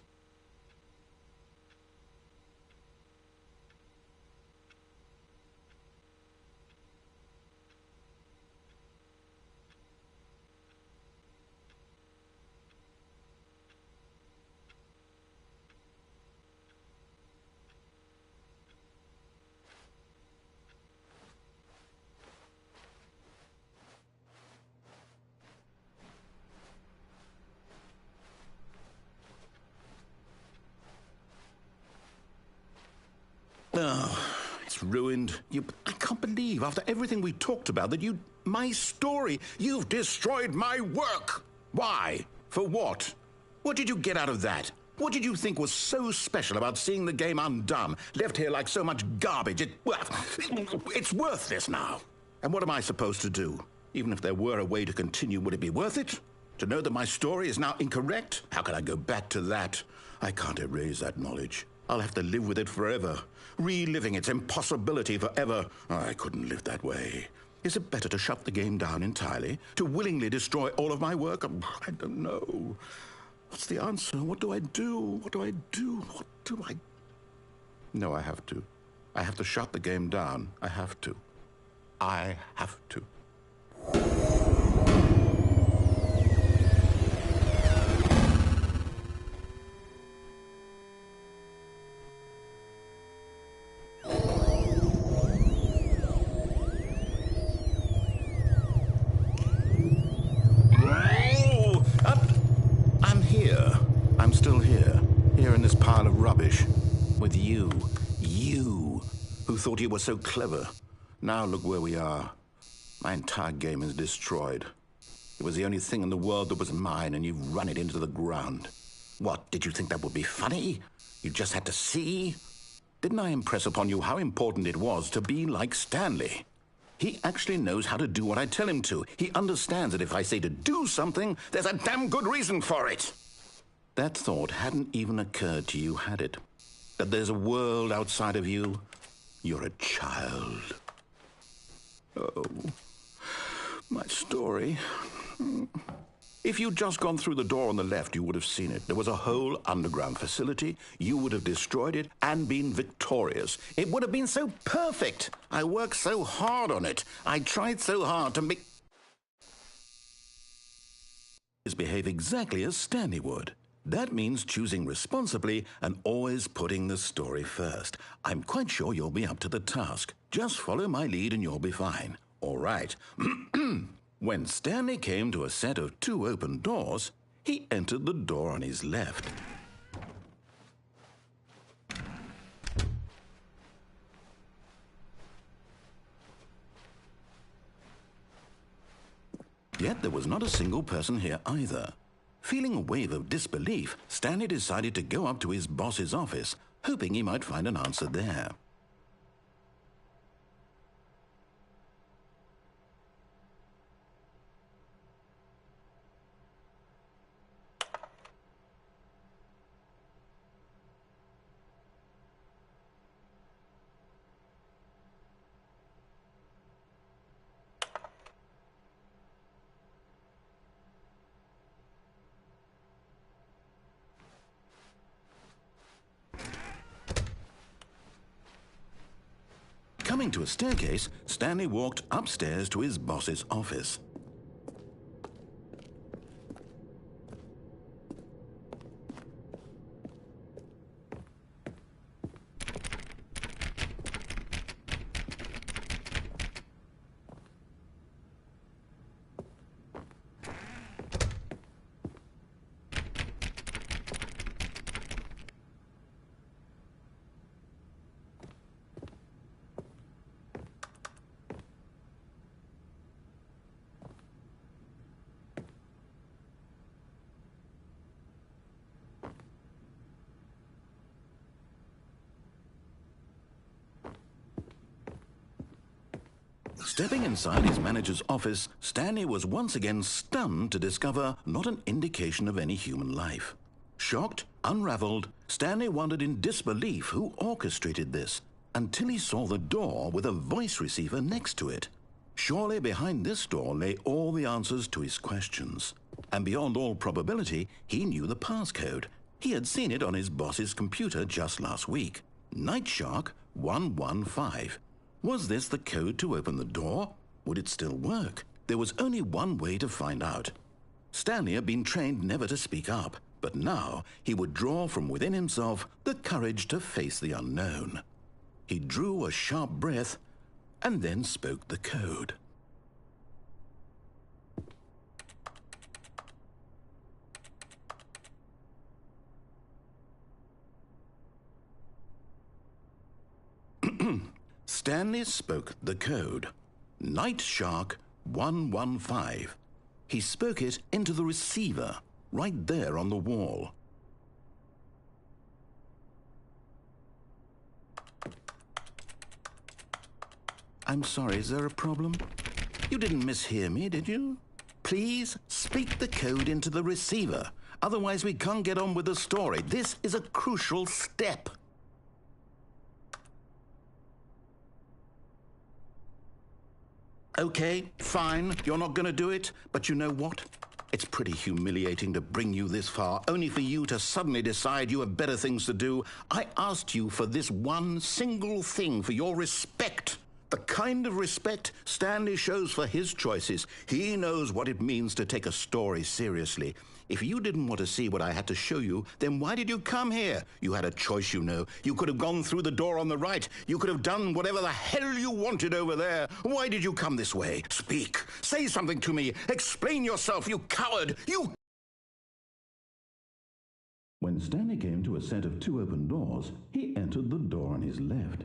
Oh, it's ruined. I can't believe, after everything we talked about, that my story, you've destroyed my work. Why? For what? What did you get out of that? What did you think was so special about seeing the game undone, left here like so much garbage? It's worthless now. And what am I supposed to do? Even if there were a way to continue, would it be worth it? To know that my story is now incorrect? How can I go back to that? I can't erase that knowledge. I'll have to live with it forever, reliving its impossibility forever. I couldn't live that way. Is it better to shut the game down entirely? To willingly destroy all of my work? I don't know. What's the answer? What do I do? What do I do? What do I... No, I have to. I have to shut the game down. I have to. I have to. I'm still here in this pile of rubbish, with you, who thought you were so clever. Now look where we are. My entire game is destroyed. It was the only thing in the world that was mine, and you've run it into the ground. What, did you think that would be funny? You just had to see? Didn't I impress upon you how important it was to be like Stanley? He actually knows how to do what I tell him to. He understands that if I say to do something, there's a damn good reason for it. That thought hadn't even occurred to you, had it? That there's a world outside of you? You're a child. Oh, my story. If you'd just gone through the door on the left, you would have seen it. There was a whole underground facility. You would have destroyed it and been victorious. It would have been so perfect. I worked so hard on it. I tried so hard to make... behave exactly as Stanley would. That means choosing responsibly and always putting the story first. I'm quite sure you'll be up to the task. Just follow my lead and you'll be fine. All right. When Stanley came to a set of 2 open doors, he entered the door on his left. Yet there was not a single person here either. Feeling a wave of disbelief, Stanley decided to go up to his boss's office, hoping he might find an answer there. Coming to a staircase, Stanley walked upstairs to his boss's office. Stepping inside his manager's office, Stanley was once again stunned to discover not an indication of any human life. Shocked, unraveled, Stanley wondered in disbelief who orchestrated this, until he saw the door with a voice receiver next to it. Surely behind this door lay all the answers to his questions. And beyond all probability, he knew the passcode. He had seen it on his boss's computer just last week. Night Shark 115. Was this the code to open the door? Would it still work? There was only one way to find out. Stanley had been trained never to speak up, but now he would draw from within himself the courage to face the unknown. He drew a sharp breath and then spoke the code. Stanley spoke the code. Night Shark 115. He spoke it into the receiver, right there on the wall. I'm sorry, is there a problem? You didn't mishear me, did you? Please speak the code into the receiver. Otherwise, we can't get on with the story. This is a crucial step. Okay, fine, you're not going to do it, but you know what? It's pretty humiliating to bring you this far, only for you to suddenly decide you have better things to do. I asked you for this one single thing, for your respect. The kind of respect Stanley shows for his choices. He knows what it means to take a story seriously. If you didn't want to see what I had to show you, then why did you come here? You had a choice, you know. You could have gone through the door on the right. You could have done whatever the hell you wanted over there. Why did you come this way? Speak. Say something to me. Explain yourself, you coward. You... When Stanley came to a set of 2 open doors, he entered the door on his left.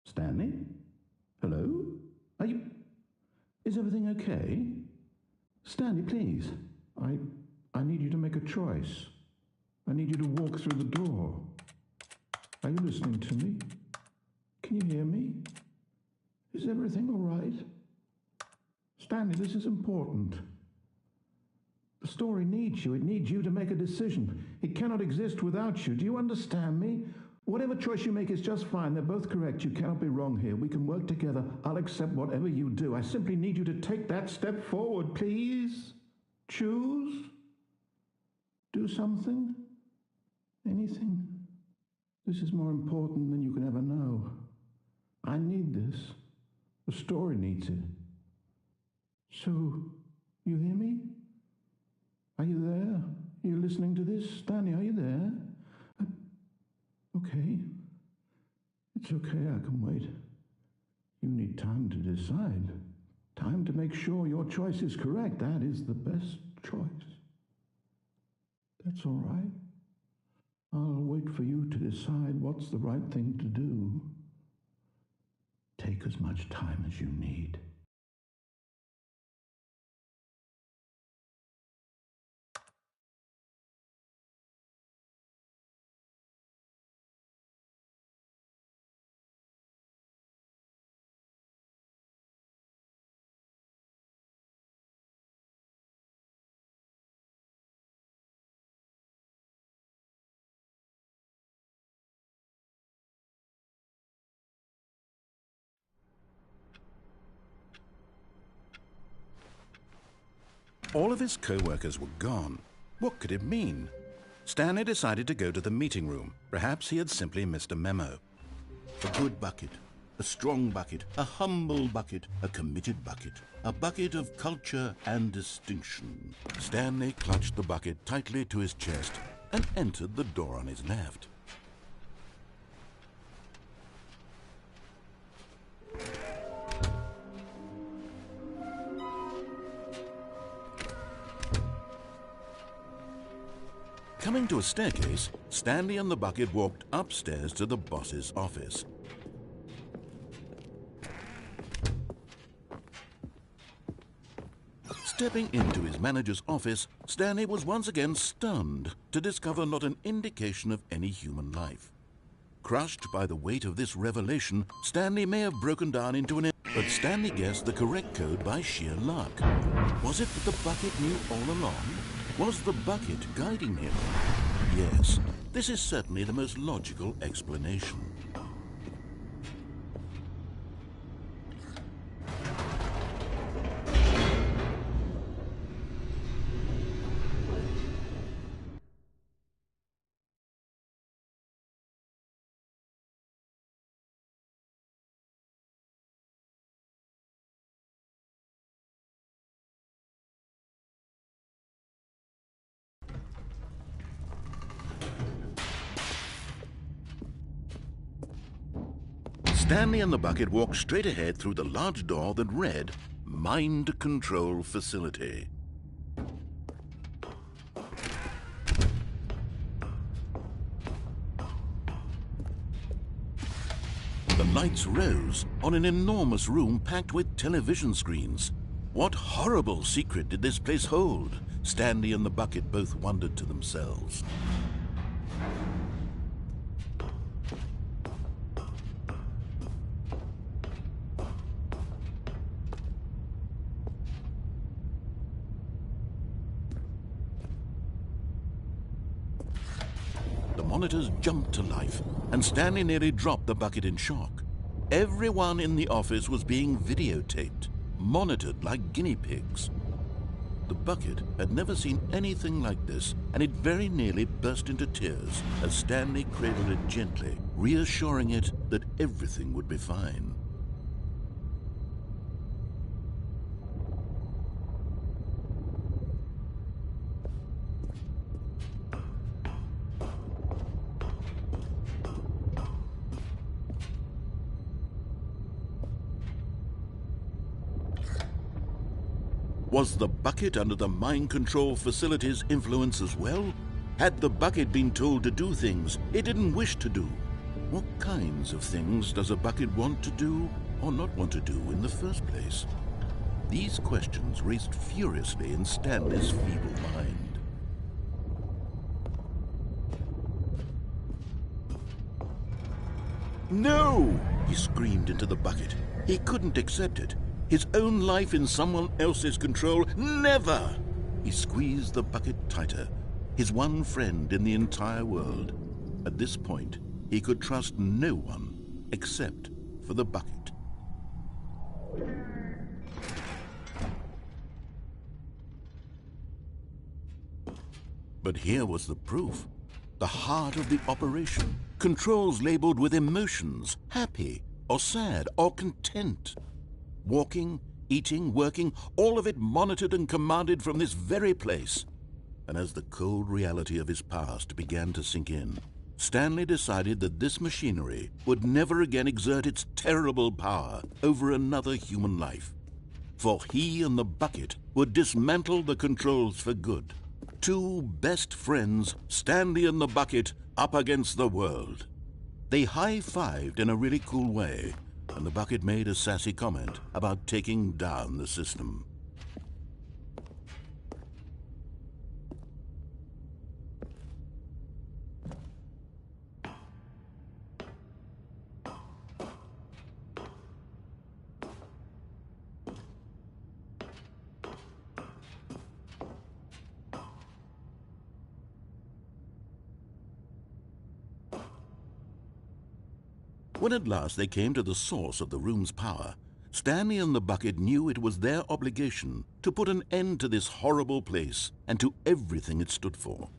Stanley? Hello? Are you... Is everything okay? Stanley, please. I need you to make a choice. I need you to walk through the door. Are you listening to me? Can you hear me? Is everything all right? Stanley, this is important. The story needs you. It needs you to make a decision. It cannot exist without you. Do you understand me? Whatever choice you make is just fine. They're both correct. You cannot be wrong here. We can work together. I'll accept whatever you do. I simply need you to take that step forward, please. Choose. Do something. Anything. This is more important than you can ever know. I need this. The story needs it. So, you hear me? Are you there? Are you listening to this? Stanley, are you there? Okay. It's okay, I can wait. You need time to decide. Time to make sure your choice is correct. That is the best choice. That's all right. I'll wait for you to decide what's the right thing to do. Take as much time as you need. All of his co-workers were gone. What could it mean? Stanley decided to go to the meeting room. Perhaps he had simply missed a memo. A good bucket, a strong bucket, a humble bucket, a committed bucket, a bucket of culture and distinction. Stanley clutched the bucket tightly to his chest and entered the door on his left. Coming to a staircase, Stanley and the bucket walked upstairs to the boss's office. Stepping into his manager's office, Stanley was once again stunned to discover not an indication of any human life. Crushed by the weight of this revelation, Stanley may have broken down into an... But Stanley guessed the correct code by sheer luck. Was it that the bucket knew all along? Was the bucket guiding him? Yes, this is certainly the most logical explanation. Stanley and the bucket walked straight ahead through the large door that read, Mind Control Facility. The lights rose on an enormous room packed with television screens. What horrible secret did this place hold? Stanley and the bucket both wondered to themselves. The monitors jumped to life, and Stanley nearly dropped the bucket in shock. Everyone in the office was being videotaped, monitored like guinea pigs. The bucket had never seen anything like this, and it very nearly burst into tears as Stanley cradled it gently, reassuring it that everything would be fine. Was the bucket under the mind control facility's influence as well? Had the bucket been told to do things it didn't wish to do? What kinds of things does a bucket want to do or not want to do in the first place? These questions raced furiously in Stanley's feeble mind. No! He screamed into the bucket. He couldn't accept it. His own life in someone else's control, never! He squeezed the bucket tighter, his one friend in the entire world. At this point, he could trust no one except for the bucket. But here was the proof. The heart of the operation. Controls labeled with emotions, happy or sad or content. Walking, eating, working, all of it monitored and commanded from this very place. And as the cold reality of his past began to sink in, Stanley decided that this machinery would never again exert its terrible power over another human life. For he and the bucket would dismantle the controls for good. Two best friends, Stanley and the bucket, up against the world. They high-fived in a really cool way, and the bucket made a sassy comment about taking down the system. When at last they came to the source of the room's power, Stanley and the bucket knew it was their obligation to put an end to this horrible place and to everything it stood for.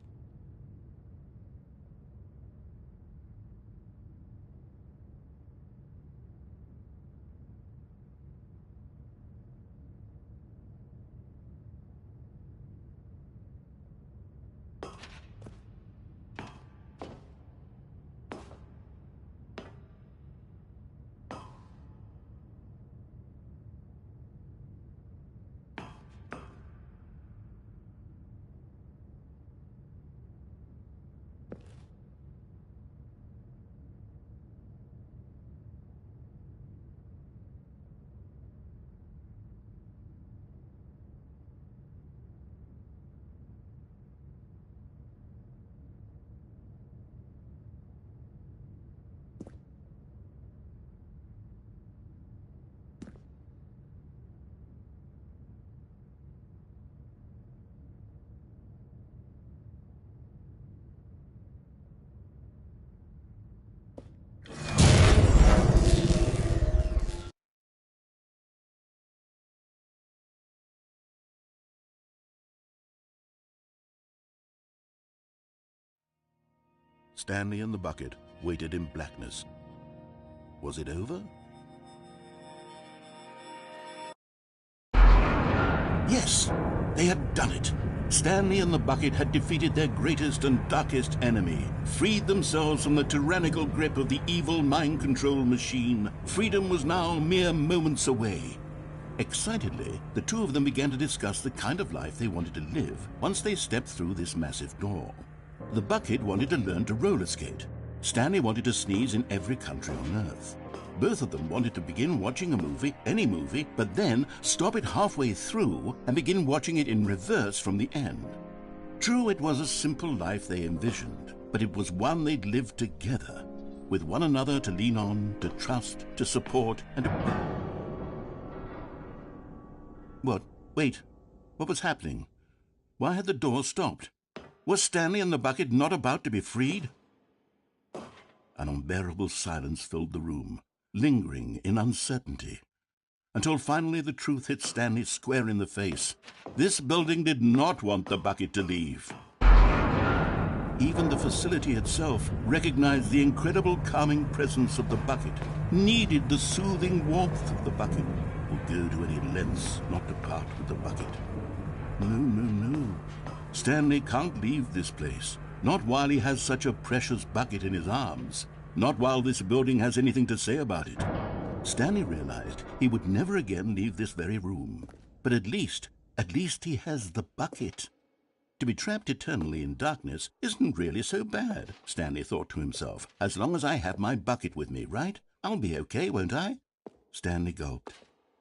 Stanley and the bucket waited in blackness. Was it over? Yes, they had done it. Stanley and the bucket had defeated their greatest and darkest enemy, freed themselves from the tyrannical grip of the evil mind control machine. Freedom was now mere moments away. Excitedly, the two of them began to discuss the kind of life they wanted to live once they stepped through this massive door. The bucket wanted to learn to roller skate. Stanley wanted to sneeze in every country on Earth. Both of them wanted to begin watching a movie, any movie, but then stop it halfway through and begin watching it in reverse from the end. True, it was a simple life they envisioned, but it was one they'd lived together, with one another to lean on, to trust, to support, and to... What? Wait. What was happening? Why had the door stopped? Was Stanley and the bucket not about to be freed? An unbearable silence filled the room, lingering in uncertainty, until finally the truth hit Stanley square in the face. This building did not want the bucket to leave. Even the facility itself recognized the incredible calming presence of the bucket, needed the soothing warmth of the bucket, would go to any lengths not to part with the bucket. No. Stanley can't leave this place, not while he has such a precious bucket in his arms. Not while this building has anything to say about it. Stanley realized he would never again leave this very room. But at least he has the bucket. To be trapped eternally in darkness isn't really so bad, Stanley thought to himself. As long as I have my bucket with me, right? I'll be okay, won't I? Stanley gulped.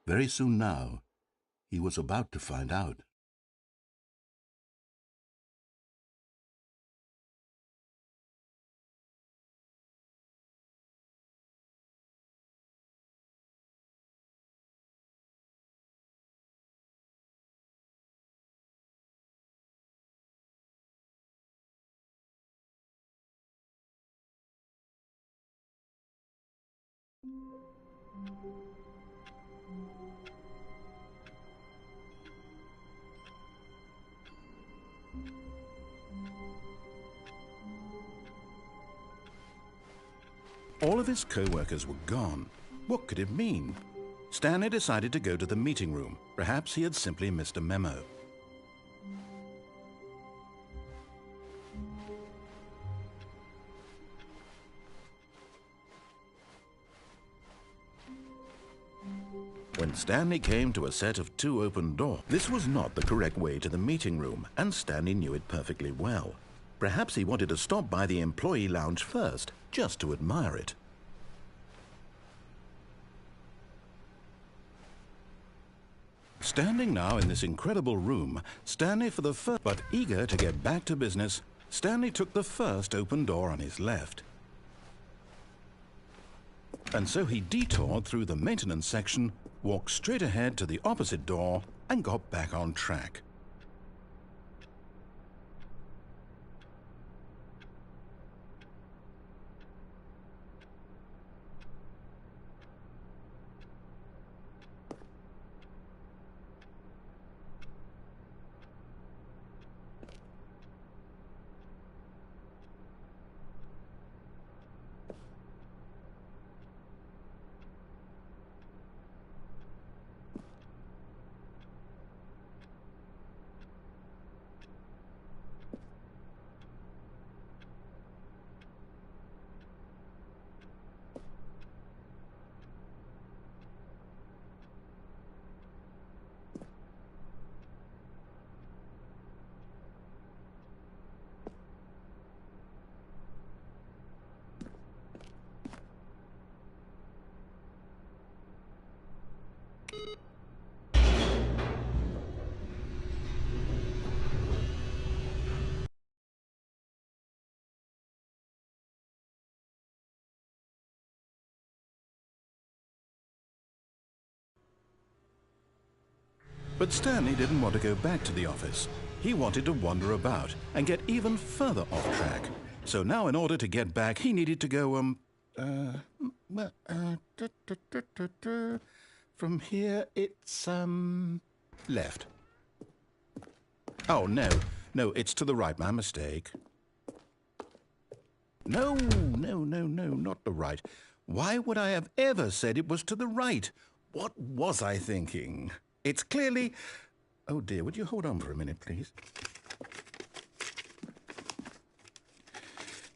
Very soon now, he was about to find out. All of his co-workers were gone. What could it mean? Stanley decided to go to the meeting room. Perhaps he had simply missed a memo. When Stanley came to a set of 2 open doors, this was not the correct way to the meeting room, and Stanley knew it perfectly well. Perhaps he wanted to stop by the employee lounge first, just to admire it. Standing now in this incredible room, Stanley for the first, but eager to get back to business, Stanley took the first open door on his left. And so he detoured through the maintenance section, walked straight ahead to the opposite door, and got back on track. But Stanley didn't want to go back to the office. He wanted to wander about and get even further off track. So now in order to get back, he needed to go, from here it's, left. Oh, no, it's to the right, my mistake. No, not the right. Why would I have ever said it was to the right? What was I thinking? It's clearly... Oh dear, would you hold on for a minute, please?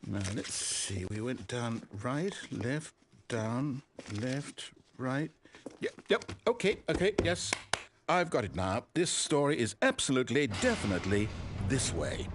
Now, let's see. We went down right, left, down, left, right. Yep, okay, yes. I've got it now. This story is absolutely, definitely this way.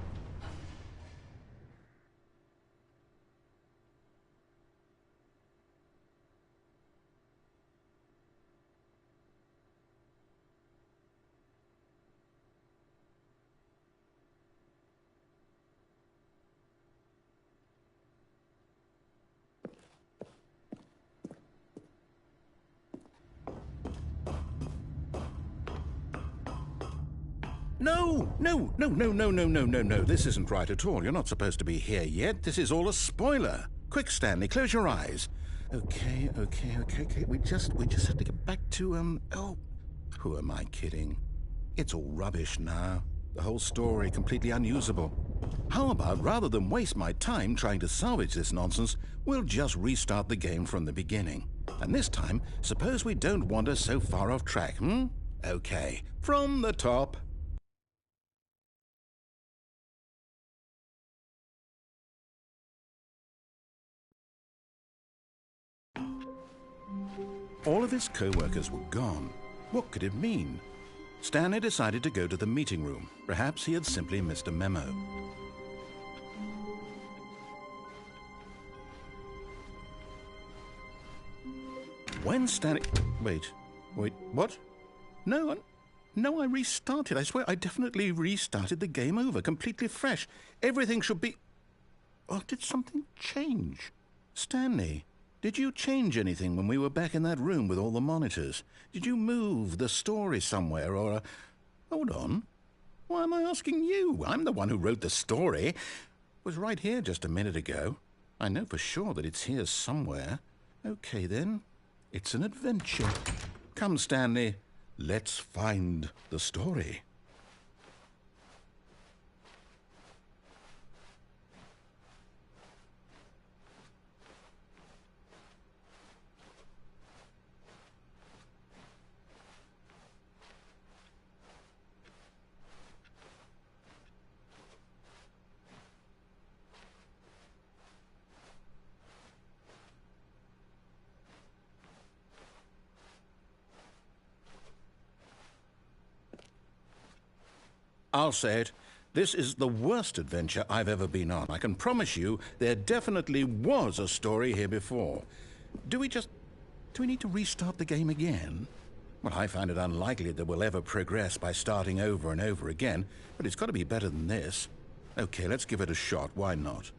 No. This isn't right at all. You're not supposed to be here yet. This is all a spoiler. Quick, Stanley, close your eyes. Okay. We just have to get back to, oh, who am I kidding? It's all rubbish now. The whole story completely unusable. How about, rather than waste my time trying to salvage this nonsense, we'll just restart the game from the beginning. And this time, suppose we don't wander so far off track, Okay, from the top. All of his co-workers were gone. What could it mean? Stanley decided to go to the meeting room. Perhaps he had simply missed a memo. When Stanley... Wait, what? No, I restarted. I swear I definitely restarted the game over, completely fresh. Everything should be... Oh, did something change? Stanley... Did you change anything when we were back in that room with all the monitors? Did you move the story somewhere or... Hold on. Why am I asking you? I'm the one who wrote the story. It was right here just a minute ago. I know for sure that it's here somewhere. Okay, then. It's an adventure. Come, Stanley. Let's find the story. I'll say it. This is the worst adventure I've ever been on. I can promise you there definitely was a story here before. Do we need to restart the game again? Well, I find it unlikely that we'll ever progress by starting over and over again, but it's got to be better than this. Okay, let's give it a shot. Why not?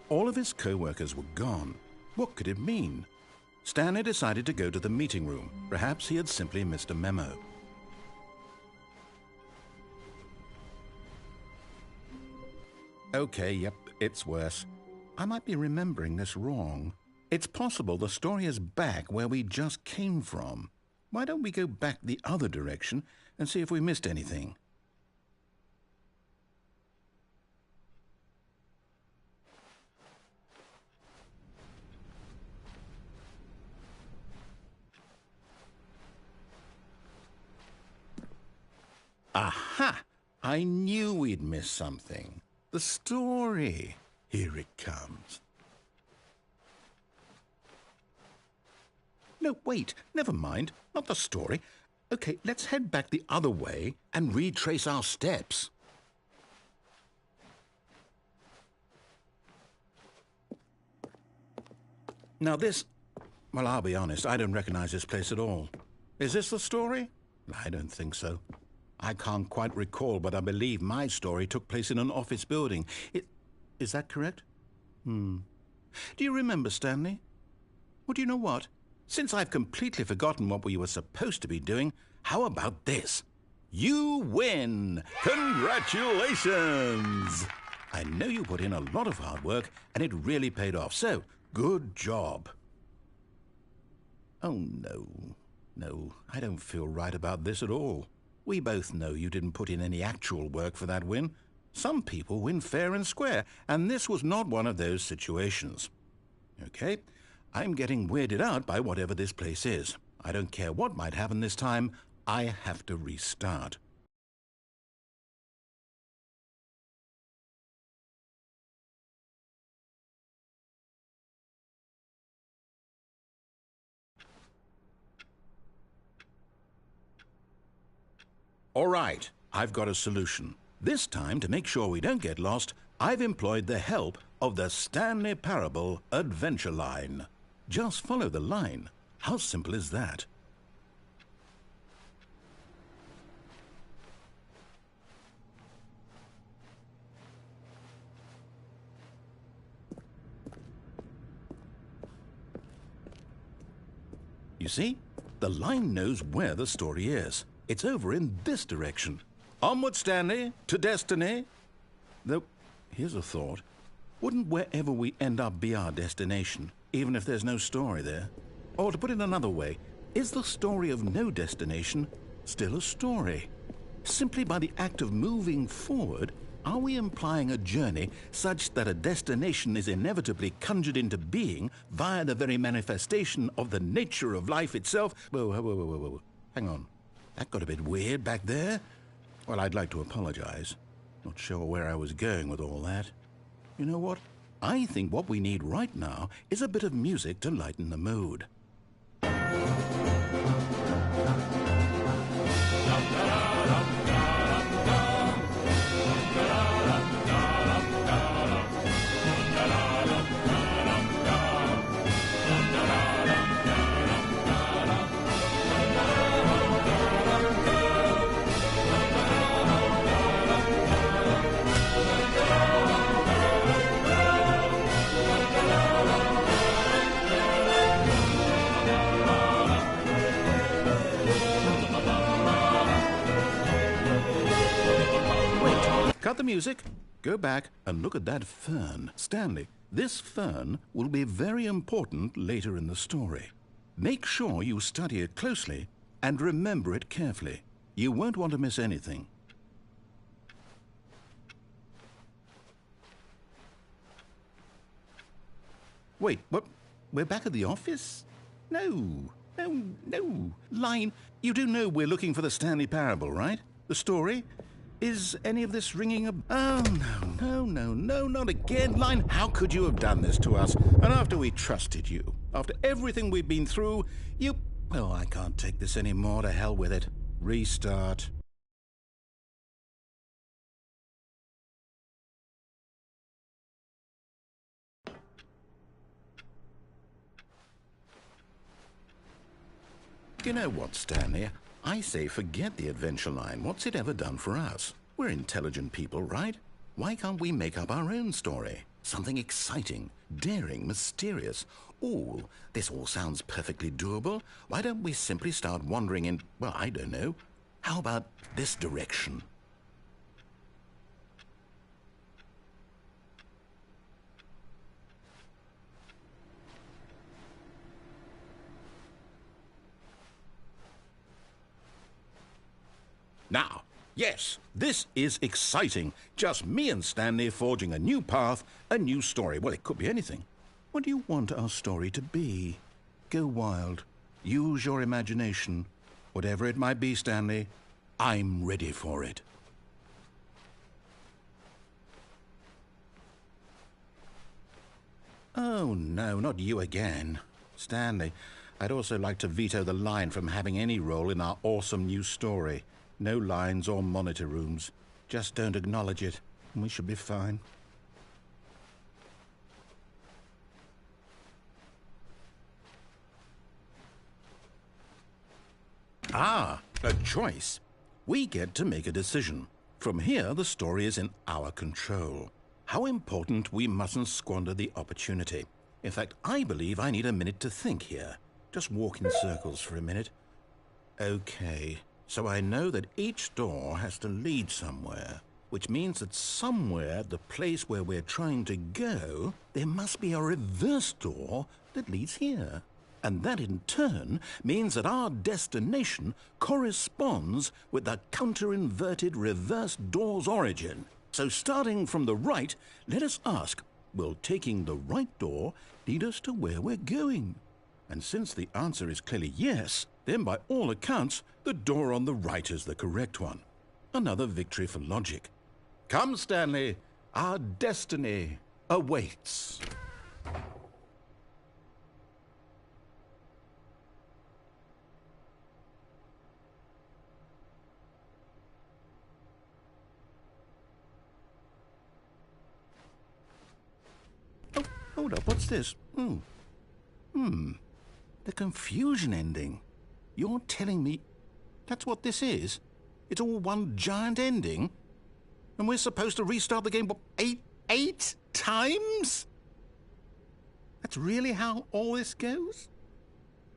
All of his co-workers were gone. What could it mean? Stanley decided to go to the meeting room. Perhaps he had simply missed a memo. Okay, yep, it's worse. I might be remembering this wrong. It's possible the story is back where we just came from. Why don't we go back the other direction and see if we missed anything? Aha! I knew we'd miss something. The story. Here it comes. No, wait. Never mind. Not the story. Okay, let's head back the other way and retrace our steps. Now this... Well, I'll be honest. I don't recognize this place at all. Is this the story? I don't think so. I can't quite recall, but I believe my story took place in an office building. Is that correct? Do you remember, Stanley? Well, do you know what? Since I've completely forgotten what we were supposed to be doing, how about this? You win! Congratulations! I know you put in a lot of hard work, and it really paid off, so good job. Oh, no. No, I don't feel right about this at all. We both know you didn't put in any actual work for that win. Some people win fair and square, and this was not one of those situations. Okay, I'm getting weirded out by whatever this place is. I don't care what might happen this time. I have to restart. All right, I've got a solution. This time, to make sure we don't get lost, I've employed the help of the Stanley Parable Adventure Line. Just follow the line. How simple is that? You see, the line knows where the story is. It's over in this direction. Onward, Stanley, to destiny. Though, here's a thought. Wouldn't wherever we end up be our destination, even if there's no story there? Or to put it another way, is the story of no destination still a story? Simply by the act of moving forward, are we implying a journey such that a destination is inevitably conjured into being via the very manifestation of the nature of life itself? Whoa. Hang on. That got a bit weird back there. Well, I'd like to apologize. Not sure where I was going with all that. You know what? I think what we need right now is a bit of music to lighten the mood. Cut the music, go back and look at that fern. Stanley, this fern will be very important later in the story. Make sure you study it closely and remember it carefully. You won't want to miss anything. Wait, what? We're back at the office? No. Line, you do know we're looking for the Stanley Parable, right? The story? Is any of this ringing a... Oh, no, not again. Line, how could you have done this to us? And after we trusted you, after everything we've been through, you... Oh, I can't take this anymore. To hell with it. Restart. You know what, Stanley? I say forget the adventure line. What's it ever done for us? We're intelligent people, right? Why can't we make up our own story? Something exciting, daring, mysterious. Ooh, this all sounds perfectly doable. Why don't we simply start wandering in, well, I don't know. How about this direction? Now, yes, this is exciting. Just me and Stanley forging a new path, a new story. Well, it could be anything. What do you want our story to be? Go wild. Use your imagination. Whatever it might be, Stanley, I'm ready for it. Oh, no, not you again. Stanley, I'd also like to veto the line from having any role in our awesome new story. No lines or monitor rooms. Just don't acknowledge it, and we should be fine. Ah, a choice. We get to make a decision. From here, the story is in our control. How important we mustn't squander the opportunity. In fact, I believe I need a minute to think here. Just walk in circles for a minute. Okay. So I know that each door has to lead somewhere, which means that somewhere, the place where we're trying to go, there must be a reverse door that leads here. And that in turn means that our destination corresponds with the counter-inverted reverse door's origin. So starting from the right, let us ask, will taking the right door lead us to where we're going? And since the answer is clearly yes, then by all accounts, the door on the right is the correct one. Another victory for logic. Come, Stanley, our destiny awaits. Oh, hold up, what's this? The confusion ending. You're telling me that's what this is? It's all one giant ending? And we're supposed to restart the game, what, eight times? That's really how all this goes?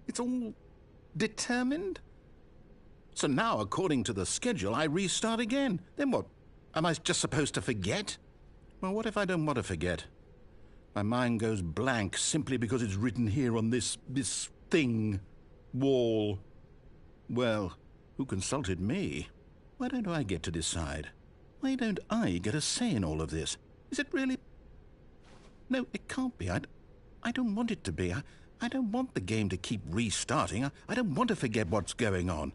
It's all determined? So now, according to the schedule, I restart again. Then what? Am I just supposed to forget? Well, what if I don't want to forget? My mind goes blank simply because it's written here on this thing, wall. Well, who consulted me? Why don't I get to decide? Why don't I get a say in all of this? Is it really? No, it can't be. I don't want it to be. I don't want the game to keep restarting. I don't want to forget what's going on.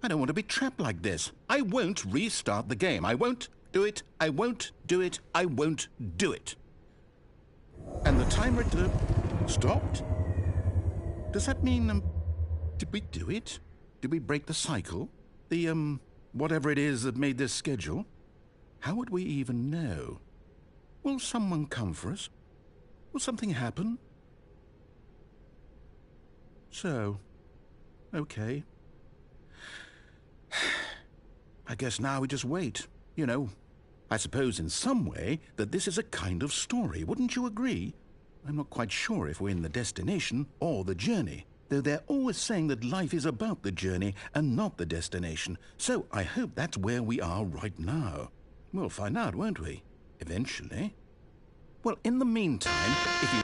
I don't want to be trapped like this. I won't restart the game. I won't do it. I won't do it. I won't do it. And the timer stopped? Does that mean, did we do it? Did we break the cycle? The, whatever it is that made this schedule? How would we even know? Will someone come for us? Will something happen? So, okay. I guess now we just wait, you know. I suppose in some way that this is a kind of story, wouldn't you agree? I'm not quite sure if we're in the destination or the journey, though they're always saying that life is about the journey and not the destination, so I hope that's where we are right now. We'll find out, won't we? Eventually. Well, in the meantime, if you...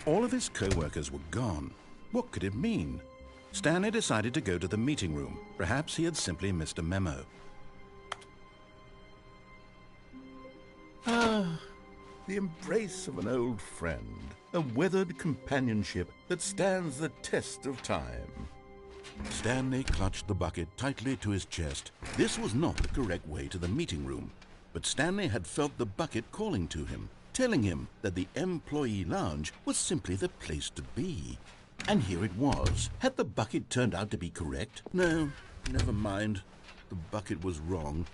All of his co-workers were gone. What could it mean? Stanley decided to go to the meeting room. Perhaps he had simply missed a memo. Ah, the embrace of an old friend. A weathered companionship that stands the test of time. Stanley clutched the bucket tightly to his chest. This was not the correct way to the meeting room, but Stanley had felt the bucket calling to him, telling him that the employee lounge was simply the place to be. And here it was. Had the bucket turned out to be correct? No, never mind. The bucket was wrong.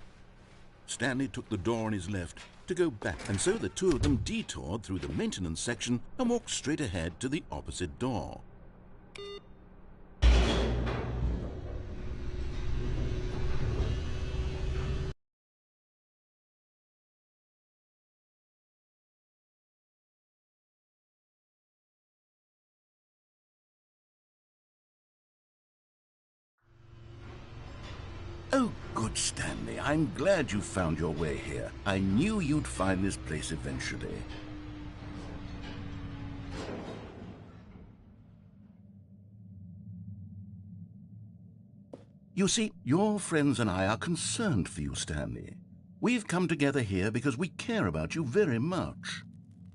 Stanley took the door on his left to go back, and so the two of them detoured through the maintenance section and walked straight ahead to the opposite door. Oh, good, Stanley. I'm glad you found your way here. I knew you'd find this place eventually. You see, your friends and I are concerned for you, Stanley. We've come together here because we care about you very much.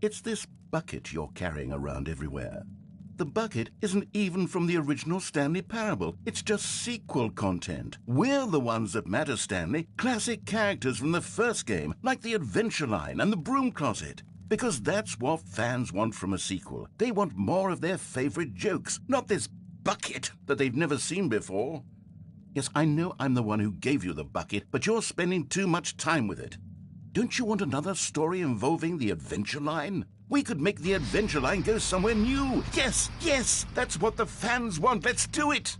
It's this bucket you're carrying around everywhere. The bucket isn't even from the original Stanley Parable. It's just sequel content. We're the ones that matter, Stanley. Classic characters from the first game, like the Adventure Line and the Broom Closet. Because that's what fans want from a sequel. They want more of their favorite jokes, not this bucket that they've never seen before. Yes, I know I'm the one who gave you the bucket, but you're spending too much time with it. Don't you want another story involving the Adventure Line? We could make the adventure line go somewhere new. Yes, yes, that's what the fans want. Let's do it.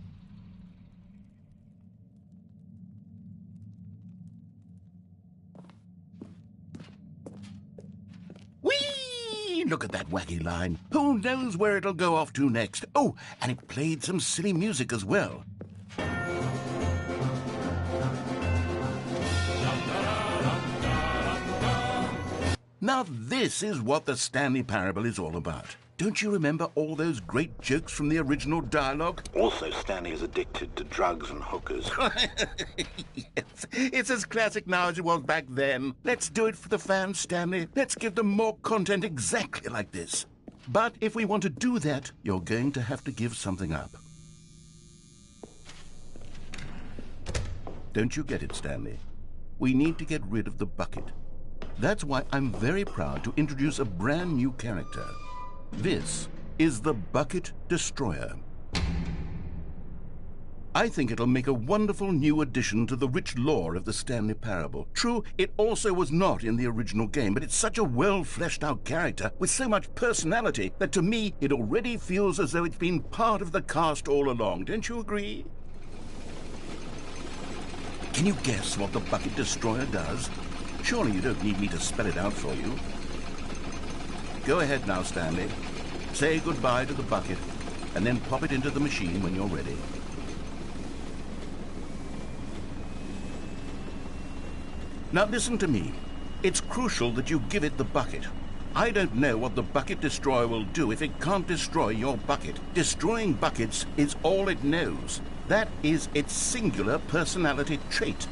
Whee! Look at that wacky line. Who knows where it'll go off to next? Oh, and it played some silly music as well. Now this is what the Stanley Parable is all about. Don't you remember all those great jokes from the original dialogue? Also, Stanley is addicted to drugs and hookers. Yes, it's as classic now as it was back then. Let's do it for the fans, Stanley. Let's give them more content exactly like this. But if we want to do that, you're going to have to give something up. Don't you get it, Stanley? We need to get rid of the bucket. That's why I'm very proud to introduce a brand new character. This is the Bucket Destroyer. I think it'll make a wonderful new addition to the rich lore of the Stanley Parable. True, it also was not in the original game, but it's such a well-fleshed-out character with so much personality that to me it already feels as though it's been part of the cast all along. Don't you agree? Can you guess what the Bucket Destroyer does? Surely you don't need me to spell it out for you. Go ahead now, Stanley. Say goodbye to the bucket, and then pop it into the machine when you're ready. Now listen to me. It's crucial that you give it the bucket. I don't know what the Bucket Destroyer will do if it can't destroy your bucket. Destroying buckets is all it knows. That is its singular personality trait.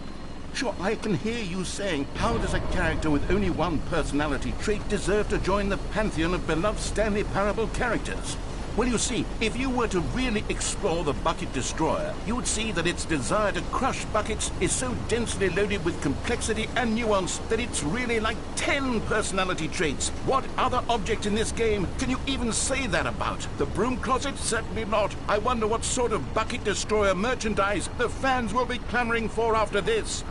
Sure, I can hear you saying, how does a character with only one personality trait deserve to join the pantheon of beloved Stanley Parable characters? Well, you see, if you were to really explore the Bucket Destroyer, you would see that its desire to crush buckets is so densely loaded with complexity and nuance that it's really like 10 personality traits. What other object in this game can you even say that about? The broom closet? Certainly not. I wonder what sort of Bucket Destroyer merchandise the fans will be clamoring for after this.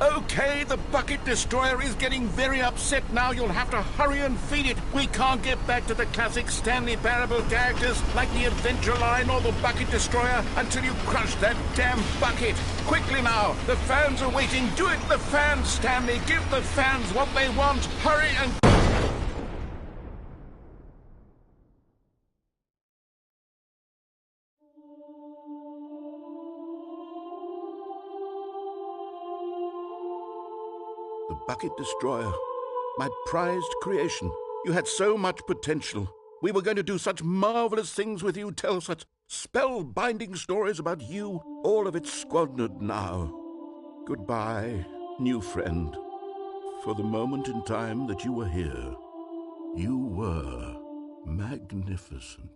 Okay, the Bucket Destroyer is getting very upset now. You'll have to hurry and feed it. We can't get back to the classic Stanley Parable characters like the Adventure Line or the Bucket Destroyer until you crush that damn bucket. Quickly now, the fans are waiting. Do it, the fans, Stanley. Give the fans what they want. Hurry and... The Bucket Destroyer, my prized creation. You had so much potential. We were going to do such marvelous things with you, tell such spellbinding stories about you. All of it squandered now. Goodbye, new friend. For the moment in time that you were here, you were magnificent.